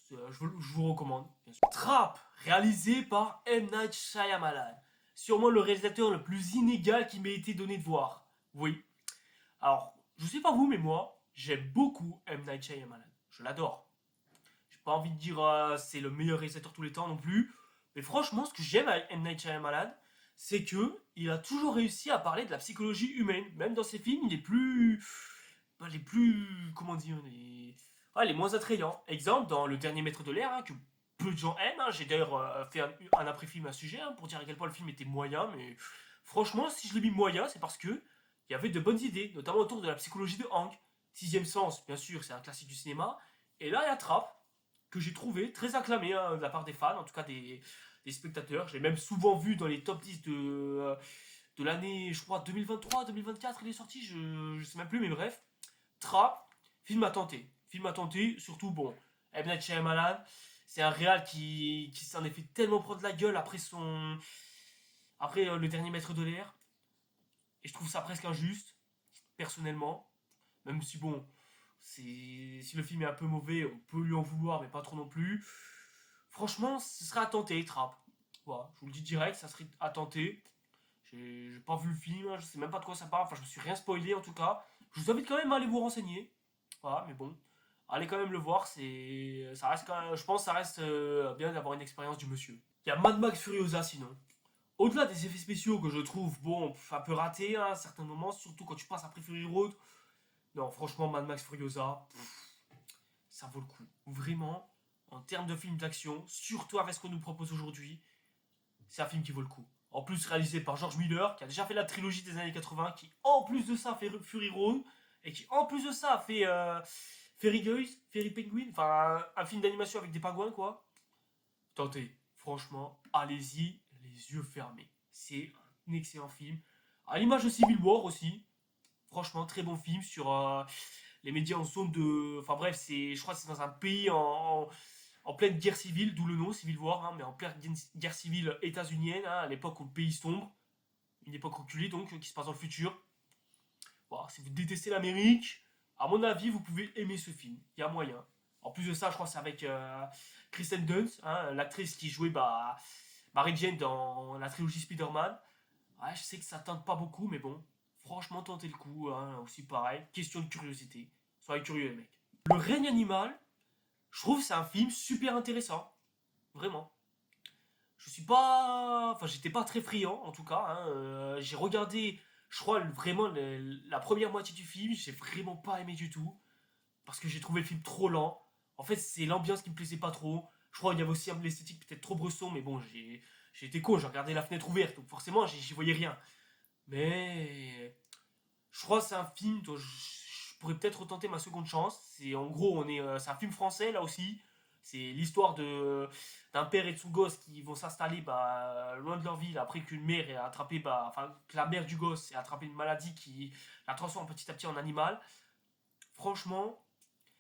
Je vous recommande, bien sûr. Trap, réalisé par M. Night Shyamalan. Sûrement le réalisateur le plus inégal qui m'ait été donné de voir. Oui. Alors, je sais pas vous, mais moi, j'aime beaucoup M. Night Shyamalan. Je l'adore. J'ai pas envie de dire c'est le meilleur réalisateur de tous les temps non plus. Mais franchement, ce que j'aime à M. Night Shyamalan, c'est que il a toujours réussi à parler de la psychologie humaine. Même dans ses films, il est plus. Les plus. Comment dire les moins attrayants. Exemple, dans Le Dernier Maître de l'air, hein, que peu de gens aiment. Hein. J'ai d'ailleurs fait un après-film à ce sujet hein, pour dire à quel point le film était moyen. Mais franchement, si je l'ai mis moyen, c'est parce que il y avait de bonnes idées, notamment autour de la psychologie de Hank. Sixième Sens, bien sûr, c'est un classique du cinéma. Et là, il y a Trap, que j'ai trouvé très acclamé hein, de la part des fans, en tout cas des spectateurs. Je l'ai même souvent vu dans les top 10 de l'année, je crois, 2023, 2024, il est sorti, je sais même plus, mais bref. Trap, film à tenter. Film à tenter, surtout, bon, M. Night Shyamalan, c'est un réal qui s'en est fait tellement prendre la gueule après Le Dernier Maître de l'air. Et je trouve ça presque injuste, personnellement. Même si, bon, si le film est un peu mauvais, on peut lui en vouloir, mais pas trop non plus. Franchement, ce serait à tenter, Trap. Voilà, je vous le dis direct, ça serait à tenter. J'ai pas vu le film, hein, je sais même pas de quoi ça parle, enfin je me suis rien spoilé en tout cas. Je vous invite quand même à aller vous renseigner. Voilà, mais bon, allez quand même le voir, ça reste quand même, je pense que ça reste bien d'avoir une expérience du monsieur. Il y a Mad Max Furiosa sinon. Au-delà des effets spéciaux que je trouve, bon, un peu ratés hein, à certains moments, surtout quand tu passes après Fury Road, non, franchement, Mad Max Furiosa, ça vaut le coup. Vraiment, en termes de film d'action, surtout avec ce qu'on nous propose aujourd'hui, c'est un film qui vaut le coup. En plus, réalisé par George Miller, qui a déjà fait la trilogie des années 80, qui en plus de ça fait Fury Road, et qui en plus de ça a fait Fairy Guys, Fairy Penguin, enfin un film d'animation avec des pingouins, quoi. Tentez, franchement, allez-y, les yeux fermés. C'est un excellent film. À l'image de Civil War aussi, franchement, très bon film sur les médias en zone de. Enfin bref, je crois que c'est dans un pays en pleine guerre civile, d'où le nom, Civil War, hein, mais en pleine guerre civile états-unienne, hein, à l'époque où le pays sombre, une époque reculée donc, qui se passe dans le futur. Bon, si vous détestez l'Amérique, à mon avis, vous pouvez aimer ce film. Il y a moyen. En plus de ça, je crois que c'est avec Kristen Dunst, hein, l'actrice qui jouait Mary Jane dans la trilogie Spider-Man. Ouais, je sais que ça tente pas beaucoup, mais bon, franchement, tentez le coup. Hein, aussi pareil, question de curiosité. Soyez curieux, les mecs. Le règne animal, je trouve que c'est un film super intéressant. Vraiment. Je suis pas. Enfin, j'étais pas très friand, en tout cas. Hein. J'ai regardé, je crois, vraiment la première moitié du film. J'ai vraiment pas aimé du tout. Parce que j'ai trouvé le film trop lent. En fait, c'est l'ambiance qui me plaisait pas trop. Je crois qu'il y avait aussi l'esthétique peut-être trop bresson, mais bon, j'ai été con, j'ai regardé la fenêtre ouverte, donc forcément, j'y voyais rien. Mais je crois que c'est un film dont je pourrais peut-être retenter ma seconde chance. C'est en gros, c'est un film français là aussi. C'est l'histoire d'un père et de son gosse qui vont s'installer loin de leur ville après qu'une mère ait attrapé, enfin que la mère du gosse ait attrapé une maladie qui la transforme petit à petit en animal. Franchement,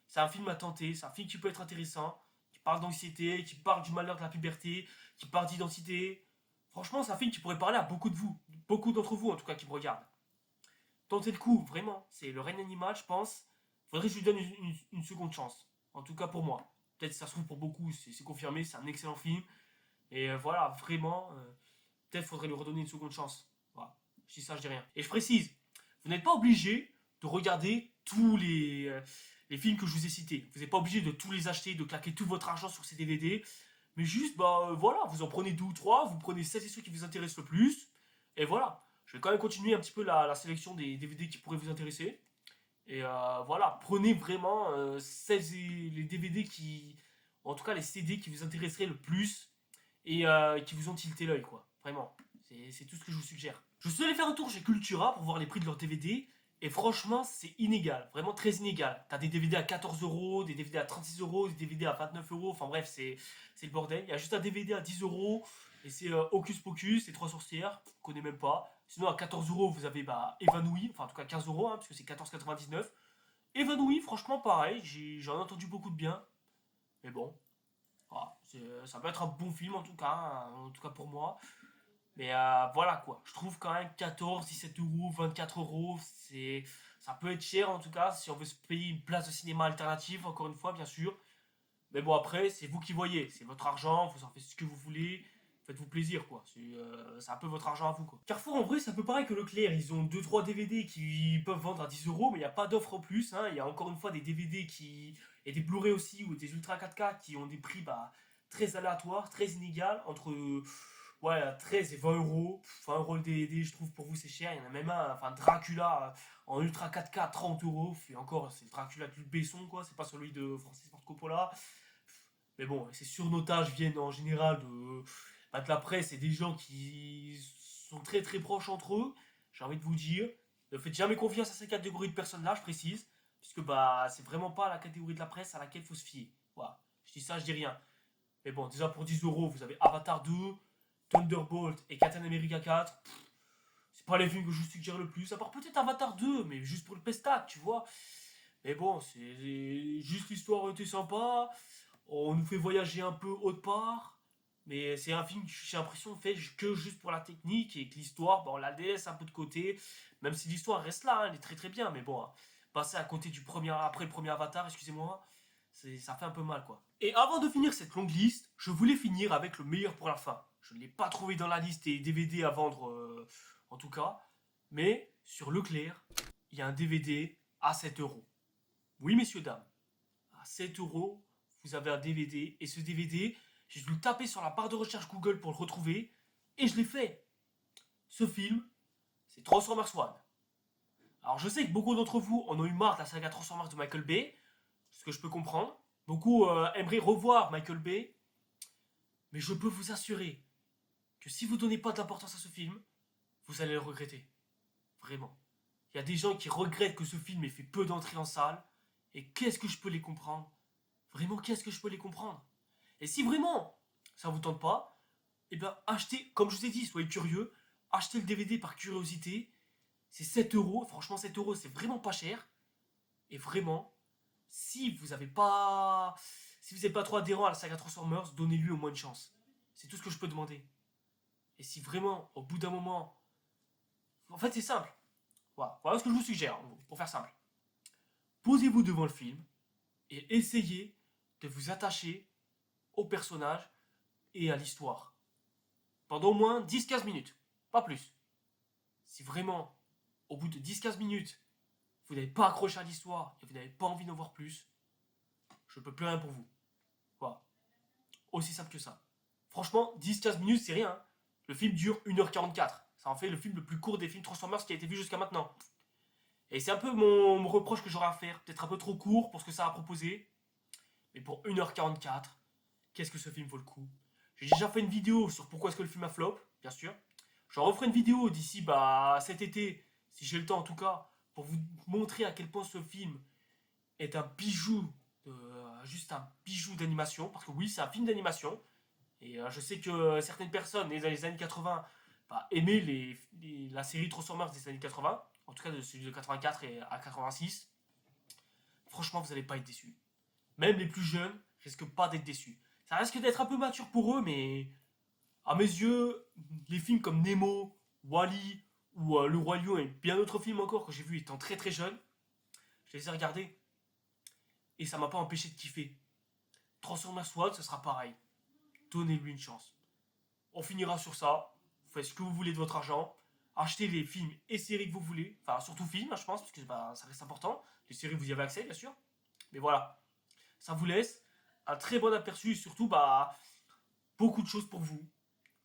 c'est un film à tenter. C'est un film qui peut être intéressant, qui parle d'anxiété, qui parle du malheur de la puberté, qui parle d'identité. Franchement, c'est un film qui pourrait parler à beaucoup d'entre vous en tout cas qui me regardent. Tentez le coup, vraiment. C'est le règne animal, je pense. Faudrait que je lui donne une seconde chance. En tout cas pour moi. Peut-être que ça se trouve pour beaucoup, c'est confirmé, c'est un excellent film. Et voilà, vraiment, peut-être faudrait lui redonner une seconde chance. Voilà. Je dis ça, je dis rien. Et je précise, vous n'êtes pas obligé de regarder tous les films que je vous ai cités. Vous n'êtes pas obligé de tous les acheter, de claquer tout votre argent sur ces DVD. Mais juste, voilà, vous en prenez deux ou trois, vous prenez celles et ceux qui vous intéressent le plus. Et voilà. Je vais quand même continuer un petit peu la sélection des DVD qui pourraient vous intéresser. Et voilà, prenez vraiment les DVD en tout cas les CD qui vous intéresseraient le plus et qui vous ont tilté l'œil, quoi. Vraiment, c'est tout ce que je vous suggère. Je suis allé faire un tour chez Cultura pour voir les prix de leurs DVD Et franchement, c'est inégal, vraiment très inégal. T'as des DVD à 14 euros, des DVD à 36 euros, des DVD à 29 euros, enfin bref, c'est le bordel. Il y a juste un DVD à 10 euros, et c'est Hocus Pocus, et Trois sorcières, je connais même pas. Sinon, à 14 euros, vous avez bah, Évanoui, enfin en tout cas 15 euros, hein, parce que c'est 14,99. Évanoui, franchement, pareil, j'en ai entendu beaucoup de bien, mais bon, voilà, ça peut être un bon film en tout cas pour moi. Mais voilà quoi, je trouve quand même 14, 17 euros, 24 euros, ça peut être cher en tout cas si on veut se payer une place de cinéma alternative, encore une fois bien sûr. Mais bon après, c'est vous qui voyez, c'est votre argent, vous en faites ce que vous voulez, faites-vous plaisir quoi, c'est un peu votre argent à vous quoi. Carrefour en vrai c'est un peu pareil que Leclerc, ils ont 2-3 DVD qui peuvent vendre à 10 euros, mais il n'y a pas d'offre en plus, hein. Il y a encore une fois des DVD et des Blu-ray aussi, ou des Ultra 4K qui ont des prix bah, très aléatoires, très inégales, entre ouais, 13 et 20 euros. 20 euros le DVD, je trouve pour vous c'est cher. Il y en a même un, enfin Dracula en Ultra 4K, 30 euros. Et encore, c'est le Dracula de Luc Besson, quoi. C'est pas celui de Francis Ford Coppola. Mais bon, ces surnotages viennent en général bah, de la presse et des gens qui sont très très proches entre eux. J'ai envie de vous dire, ne faites jamais confiance à ces catégories de personnes-là, je précise. Puisque bah, c'est vraiment pas la catégorie de la presse à laquelle il faut se fier. Voilà. Je dis ça, je dis rien. Mais bon, déjà pour 10 euros, vous avez Avatar 2, Thunderbolt et Captain America 4. C'est pas les films que je vous suggère le plus, à part peut-être Avatar 2, mais juste pour le pestac, tu vois. Mais bon, c'est juste l'histoire était sympa. On nous fait voyager un peu autre part. Mais c'est un film que j'ai l'impression fait que juste pour la technique et que l'histoire, bon, on la laisse un peu de côté. Même si l'histoire reste là, hein, elle est très très bien. Mais bon, hein, passer à côté du premier, après le premier Avatar, excusez-moi, ça fait un peu mal quoi. Et avant de finir cette longue liste, je voulais finir avec le meilleur pour la fin. Je ne l'ai pas trouvé dans la liste des DVD à vendre, en tout cas. Mais sur Leclerc, il y a un DVD à 7 euros. Oui, messieurs, dames, à 7 euros, vous avez un DVD. Et ce DVD, j'ai dû le taper sur la barre de recherche Google pour le retrouver. Et je l'ai fait. Ce film, c'est Transformers One. Alors je sais que beaucoup d'entre vous en ont eu marre de la saga Transformers de Michael Bay, ce que je peux comprendre. Beaucoup aimeraient revoir Michael Bay, mais je peux vous assurer que si vous ne donnez pas d'importance à ce film, vous allez le regretter. Vraiment. Il y a des gens qui regrettent que ce film ait fait peu d'entrées en salle, et qu'est-ce que je peux les comprendre? Vraiment, qu'est-ce que je peux les comprendre? Et si vraiment ça vous tente pas, eh bien achetez, comme je vous ai dit, soyez curieux, achetez le DVD par curiosité. C'est 7 euros, franchement 7 euros c'est vraiment pas cher. Et vraiment, si vous n'avez pas, si vous n'êtes pas trop adhérent à la saga Transformers, donnez-lui au moins une chance. C'est tout ce que je peux demander. Et si vraiment, au bout d'un moment, en fait c'est simple. Voilà ce que je vous suggère, pour faire simple. Posez-vous devant le film et essayez de vous attacher au personnage et à l'histoire. Pendant au moins 10-15 minutes, pas plus. Si vraiment, au bout de 10-15 minutes, vous n'avez pas accroché à l'histoire et vous n'avez pas envie d'en voir plus, je ne peux plus rien pour vous. Voilà. Aussi simple que ça. Franchement, 10-15 minutes, c'est rien. Hein. Le film dure 1h44. Ça en fait le film le plus court des films Transformers qui a été vu jusqu'à maintenant. Et c'est un peu mon reproche que j'aurais à faire. Peut-être un peu trop court pour ce que ça a proposé. Mais pour 1h44, qu'est-ce que ce film vaut le coup? J'ai déjà fait une vidéo sur pourquoi est-ce que le film a flop, bien sûr. J'en referai une vidéo d'ici bah, cet été, si j'ai le temps en tout cas, pour vous montrer à quel point ce film est un bijou, juste un bijou d'animation. Parce que oui, c'est un film d'animation. Et je sais que certaines personnes, dans les années 80, bah, aimaient la série Transformers des années 80. En tout cas, de celui de 84 et à 86. Franchement, vous n'allez pas être déçus. Même les plus jeunes risquent pas d'être déçus. Ça risque d'être un peu mature pour eux, mais à mes yeux, les films comme Nemo, Wall-E ou Le Roi Lion et bien d'autres films encore que j'ai vus étant très très jeune, je les ai regardés et ça m'a pas empêché de kiffer. Transformers One, ce sera pareil. Donnez-lui une chance. On finira sur ça. Vous faites ce que vous voulez de votre argent. Achetez les films et séries que vous voulez. Enfin, surtout films, hein, je pense, parce que bah, ça reste important. Les séries, vous y avez accès, bien sûr. Mais voilà. Ça vous laisse un très bon aperçu et surtout, bah, beaucoup de choses pour vous.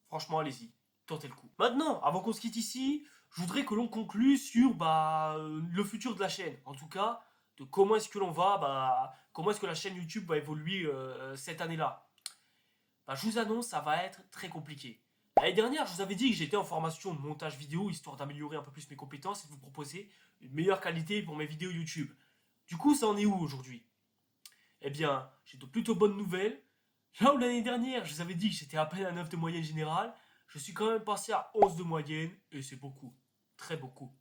Franchement, allez-y. Tentez le coup. Maintenant, avant qu'on se quitte ici, je voudrais que l'on conclue sur bah, le futur de la chaîne. En tout cas, de comment est-ce que l'on va, bah, comment est-ce que la chaîne YouTube va évoluer cette année-là. Bah, je vous annonce, ça va être très compliqué. L'année dernière, je vous avais dit que j'étais en formation de montage vidéo, histoire d'améliorer un peu plus mes compétences et de vous proposer une meilleure qualité pour mes vidéos YouTube. Du coup, ça en est où aujourd'hui? Eh bien, j'ai de plutôt bonnes nouvelles. Là où l'année dernière, je vous avais dit que j'étais à peine à 9 de moyenne générale, je suis quand même passé à 11 de moyenne, et c'est beaucoup. Très beaucoup.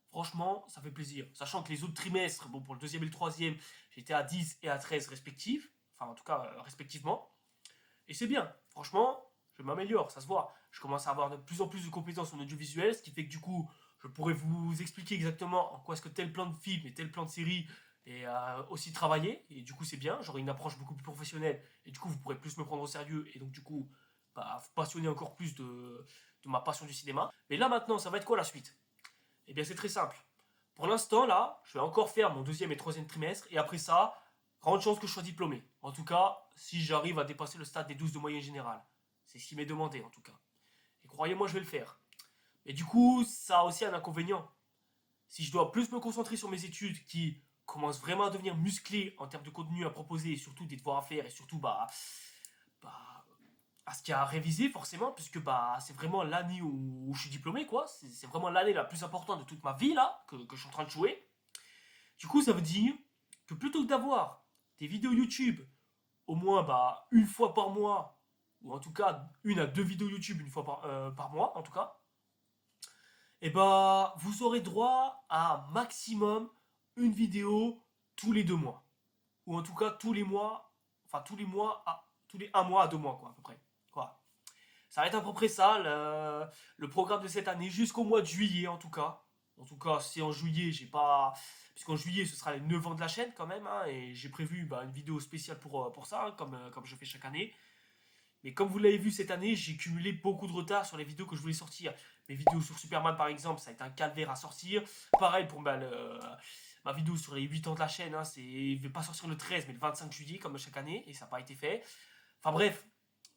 Franchement, ça fait plaisir. Sachant que les autres trimestres, bon, pour le deuxième et le troisième, j'étais à 10 et à 13 respectifs. Enfin, en tout cas, respectivement. Et c'est bien. Franchement, je m'améliore, ça se voit. Je commence à avoir de plus en plus de compétences en audiovisuel, ce qui fait que du coup, je pourrais vous expliquer exactement en quoi est-ce que tel plan de film et tel plan de série est aussi travaillé. Et du coup, c'est bien. J'aurai une approche beaucoup plus professionnelle. Et du coup, vous pourrez plus me prendre au sérieux. Et donc, du coup, bah, vous passionner encore plus de ma passion du cinéma. Mais là, maintenant, ça va être quoi la suite? Eh bien, c'est très simple. Pour l'instant, là, je vais encore faire mon deuxième et troisième trimestre. Et après ça, grande chance que je sois diplômé. En tout cas, si j'arrive à dépasser le stade des 12 de moyenne générale. C'est ce qui m'est demandé, en tout cas. Et croyez-moi, je vais le faire. Et du coup, ça a aussi un inconvénient. Si je dois plus me concentrer sur mes études qui commencent vraiment à devenir musclées en termes de contenu à proposer et surtout des devoirs à faire et surtout bah, à ce qu'il y a à réviser forcément puisque bah c'est vraiment l'année où je suis diplômé quoi, c'est vraiment l'année la plus importante de toute ma vie là que je suis en train de jouer. Du coup ça veut dire que plutôt que d'avoir des vidéos YouTube au moins bah une fois par mois ou en tout cas une à deux vidéos YouTube une fois par mois en tout cas, et bah vous aurez droit à maximum une vidéo tous les 2 mois ou en tout cas tous les mois, enfin tous les un mois à 2 mois quoi à peu près quoi. Ça va être à peu près ça, le programme de cette année, jusqu'au mois de juillet en tout cas. En tout cas, c'est en juillet, j'ai pas. Puisqu'en juillet, ce sera les 9 ans de la chaîne quand même, hein, et j'ai prévu bah, une vidéo spéciale pour ça, hein, comme je fais chaque année. Mais comme vous l'avez vu cette année, j'ai cumulé beaucoup de retard sur les vidéos que je voulais sortir. Mes vidéos sur Superman par exemple, ça a été un calvaire à sortir. Pareil pour ma vidéo sur les 8 ans de la chaîne, hein, il ne va pas sortir le 13 mais le 25 juillet comme chaque année, et ça n'a pas été fait. Enfin bref,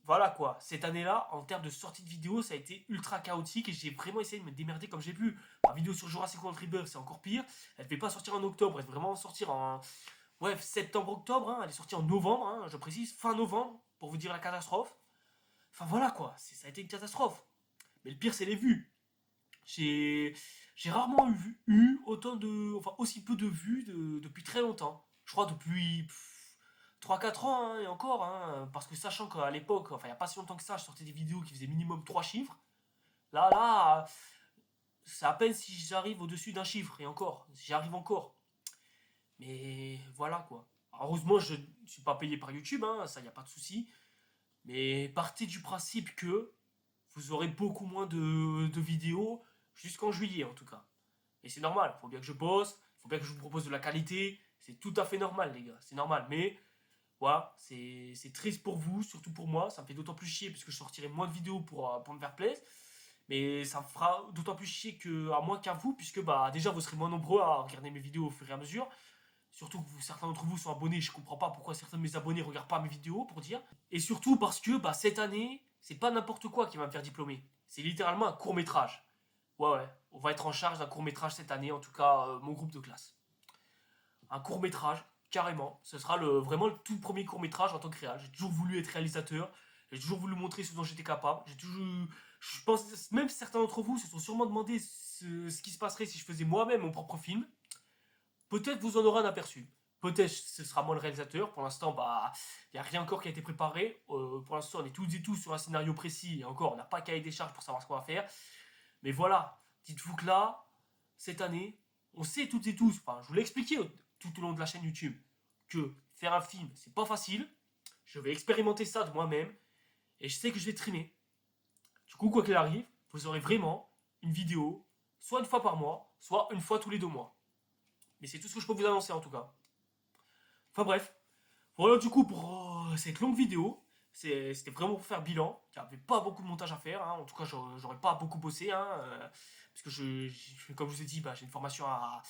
voilà quoi, cette année-là, en termes de sortie de vidéo, ça a été ultra chaotique et j'ai vraiment essayé de me démerder comme j'ai pu. Ma vidéo sur Jurassic World Rebirth, c'est encore pire. Elle ne devait pas sortir en octobre, elle devait vraiment sortir en ouais, septembre-octobre. Hein. Elle est sortie en novembre, hein, je précise, fin novembre, pour vous dire la catastrophe. Enfin voilà quoi, ça a été une catastrophe. Mais le pire, c'est les vues. J'ai j'ai rarement eu autant de, enfin aussi peu de vues depuis très longtemps. Je crois depuis 3-4 ans, hein, et encore, hein, parce que sachant qu'à l'époque, enfin il n'y a pas si longtemps que ça, je sortais des vidéos qui faisaient minimum 3 chiffres. Là, c'est à peine si j'arrive au-dessus d'un chiffre, et encore, j'y arrive encore. Mais voilà quoi. Alors, heureusement, je ne suis pas payé par YouTube, hein, ça, il n'y a pas de souci. Mais partez du principe que vous aurez beaucoup moins de vidéos jusqu'en juillet en tout cas. Et c'est normal, il faut bien que je bosse, il faut bien que je vous propose de la qualité, c'est tout à fait normal les gars, c'est normal. Mais voilà, c'est triste pour vous, surtout pour moi, ça me fait d'autant plus chier parce que je sortirai moins de vidéos pour me faire plaisir. Mais ça me fera d'autant plus chier à moi qu'à vous, puisque bah déjà vous serez moins nombreux à regarder mes vidéos au fur et à mesure. Surtout que certains d'entre vous sont abonnés, je comprends pas pourquoi certains de mes abonnés regardent pas mes vidéos pour dire. Et surtout parce que bah, cette année, c'est pas n'importe quoi qui va me faire diplômer. C'est littéralement un court métrage. Ouais, on va être en charge d'un court métrage cette année, en tout cas mon groupe de classe. Un court métrage, carrément. Ce sera vraiment le tout premier court métrage en tant que réal. J'ai toujours voulu être réalisateur, j'ai toujours voulu montrer ce dont j'étais capable. Je pense, même certains d'entre vous se sont sûrement demandé ce qui se passerait si je faisais moi-même mon propre film. Peut-être vous en aurez un aperçu. Peut-être ce sera moi le réalisateur. Pour l'instant, bah, il n'y a rien encore qui a été préparé. Pour l'instant, on est tous et tous sur un scénario précis. Et encore, on n'a pas cahier des charges pour savoir ce qu'on va faire. Mais voilà, dites-vous que là, cette année, on sait toutes et tous, enfin, je vous l'ai expliqué tout au long de la chaîne YouTube, que faire un film, c'est pas facile. Je vais expérimenter ça de moi-même. Et je sais que je vais trimer. Du coup, quoi qu'il arrive, vous aurez vraiment une vidéo, soit une fois par mois, soit une fois tous les 2 mois. Mais c'est tout ce que je peux vous annoncer en tout cas. Enfin bref, voilà du coup pour cette longue vidéo. C'était vraiment pour faire bilan. Il n'y avait pas beaucoup de montage à faire. Hein. En tout cas, j'aurais pas beaucoup bossé. Hein, parce que comme je vous ai dit, bah, j'ai une formation à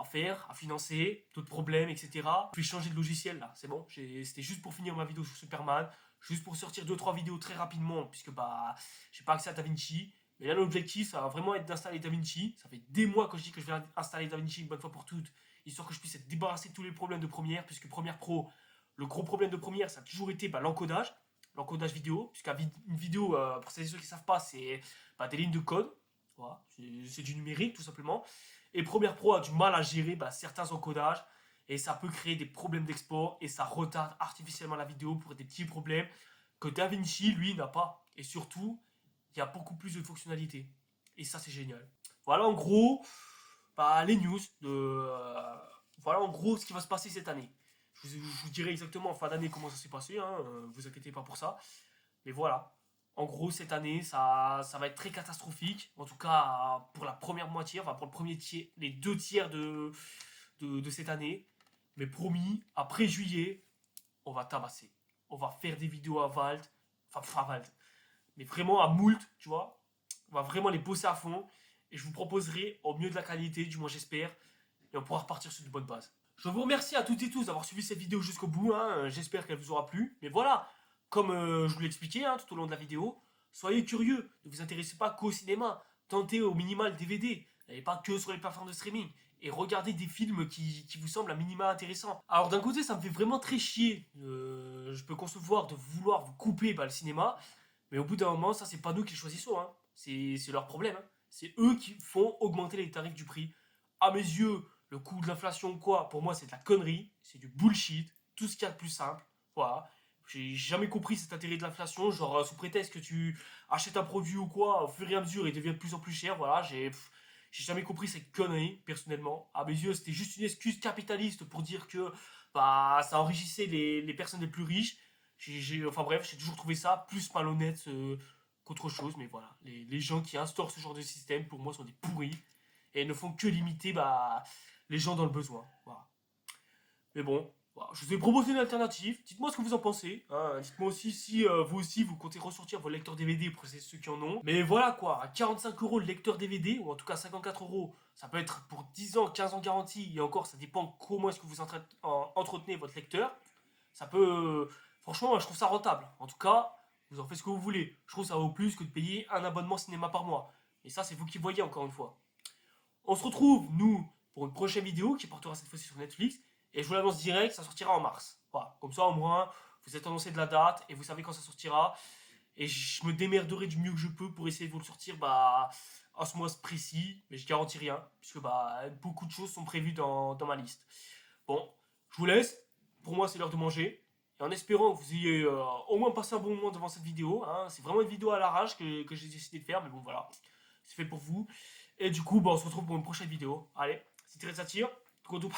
faire, à financer, d'autres problèmes, etc. Puis changer de logiciel là, c'est bon. C'était juste pour finir ma vidéo sur Superman. Juste pour sortir deux trois vidéos très rapidement, puisque bah, j'ai pas accès à DaVinci. Mais là, l'objectif, ça va vraiment être d'installer DaVinci. Ça fait des mois que je dis que je vais installer DaVinci une bonne fois pour toutes, histoire que je puisse être débarrassé de tous les problèmes de Premiere, puisque Premiere Pro, le gros problème de Premiere, ça a toujours été bah, l'encodage. l'encodage vidéo, puisqu'une vidéo, pour ceux qui ne savent pas, c'est des lignes de code. Voilà, c'est du numérique tout simplement. Et Premiere Pro a du mal à gérer certains encodages et ça peut créer des problèmes d'export et ça retarde artificiellement la vidéo pour des petits problèmes que DaVinci, lui, n'a pas. Et surtout, il y a beaucoup plus de fonctionnalités. Et ça, c'est génial. Voilà en gros les news voilà en gros ce qui va se passer cette année. Je vous dirai exactement en fin d'année comment ça s'est passé, hein, vous inquiétez pas pour ça. Mais voilà, en gros cette année ça va être très catastrophique, en tout cas pour la première moitié, enfin pour le premier tiers, les 2 tiers de cette année. Mais promis, après juillet, on va tabasser. On va faire des vidéos à Valt, enfin à Valt, mais vraiment à moult, tu vois. On va vraiment les bosser à fond et je vous proposerai au mieux de la qualité, du moins j'espère, et on pourra repartir sur de bonnes bases. Je vous remercie à toutes et tous d'avoir suivi cette vidéo jusqu'au bout, hein. J'espère qu'elle vous aura plu. Mais voilà, comme je vous l'ai expliqué tout au long de la vidéo, soyez curieux, ne vous intéressez pas qu'au cinéma, tentez au minimal DVD, n'allez pas que sur les plateformes de streaming, et regardez des films qui vous semblent à minima intéressants. Alors d'un côté, ça me fait vraiment très chier, je peux concevoir de vouloir vous couper le cinéma, mais au bout d'un moment, ça c'est pas nous qui le choisissons, hein. C'est leur problème, hein. C'est eux qui font augmenter les tarifs du prix. À mes yeux, le coût de l'inflation ou quoi, pour moi c'est de la connerie, c'est du bullshit, tout ce qu'il y a de plus simple. Voilà. J'ai jamais compris cet intérêt de l'inflation, genre sous prétexte que tu achètes un produit ou quoi, au fur et à mesure il devient de plus en plus cher, voilà, j'ai jamais compris cette connerie, personnellement. À mes yeux, c'était juste une excuse capitaliste pour dire que ça enrichissait les personnes les plus riches. Enfin bref, j'ai toujours trouvé ça plus malhonnête qu'autre chose, mais voilà. Les gens qui instaurent ce genre de système, pour moi, sont des pourris et ne font que limiter les gens dans le besoin. Voilà. Mais bon, voilà, je vous ai proposé une alternative. Dites-moi ce que vous en pensez, hein. Dites-moi aussi si vous aussi vous comptez ressortir vos lecteurs DVD pour ceux qui en ont. Mais voilà quoi, à 45 € le lecteur DVD, ou en tout cas 54 €, ça peut être pour 10 ans, 15 ans garantie, et encore ça dépend comment est-ce que vous entretenez votre lecteur. Ça peut. Franchement, je trouve ça rentable. En tout cas, vous en faites ce que vous voulez. Je trouve que ça vaut plus que de payer un abonnement cinéma par mois. Et ça, c'est vous qui voyez encore une fois. On se retrouve, nous, pour une prochaine vidéo qui portera cette fois-ci sur Netflix. Et je vous l'annonce direct, ça sortira en mars. Voilà. Comme ça, au moins, vous êtes annoncé de la date et vous savez quand ça sortira. Et je me démerderai du mieux que je peux pour essayer de vous le sortir en ce mois précis. Mais je garantis rien, puisque beaucoup de choses sont prévues dans ma liste. Bon, je vous laisse. Pour moi, c'est l'heure de manger. Et en espérant que vous ayez au moins passé un bon moment devant cette vidéo, hein. C'est vraiment une vidéo à l'arrache que j'ai décidé de faire, mais bon, voilà. C'est fait pour vous. Et du coup, on se retrouve pour une prochaine vidéo. Allez, si ça tire, gros tout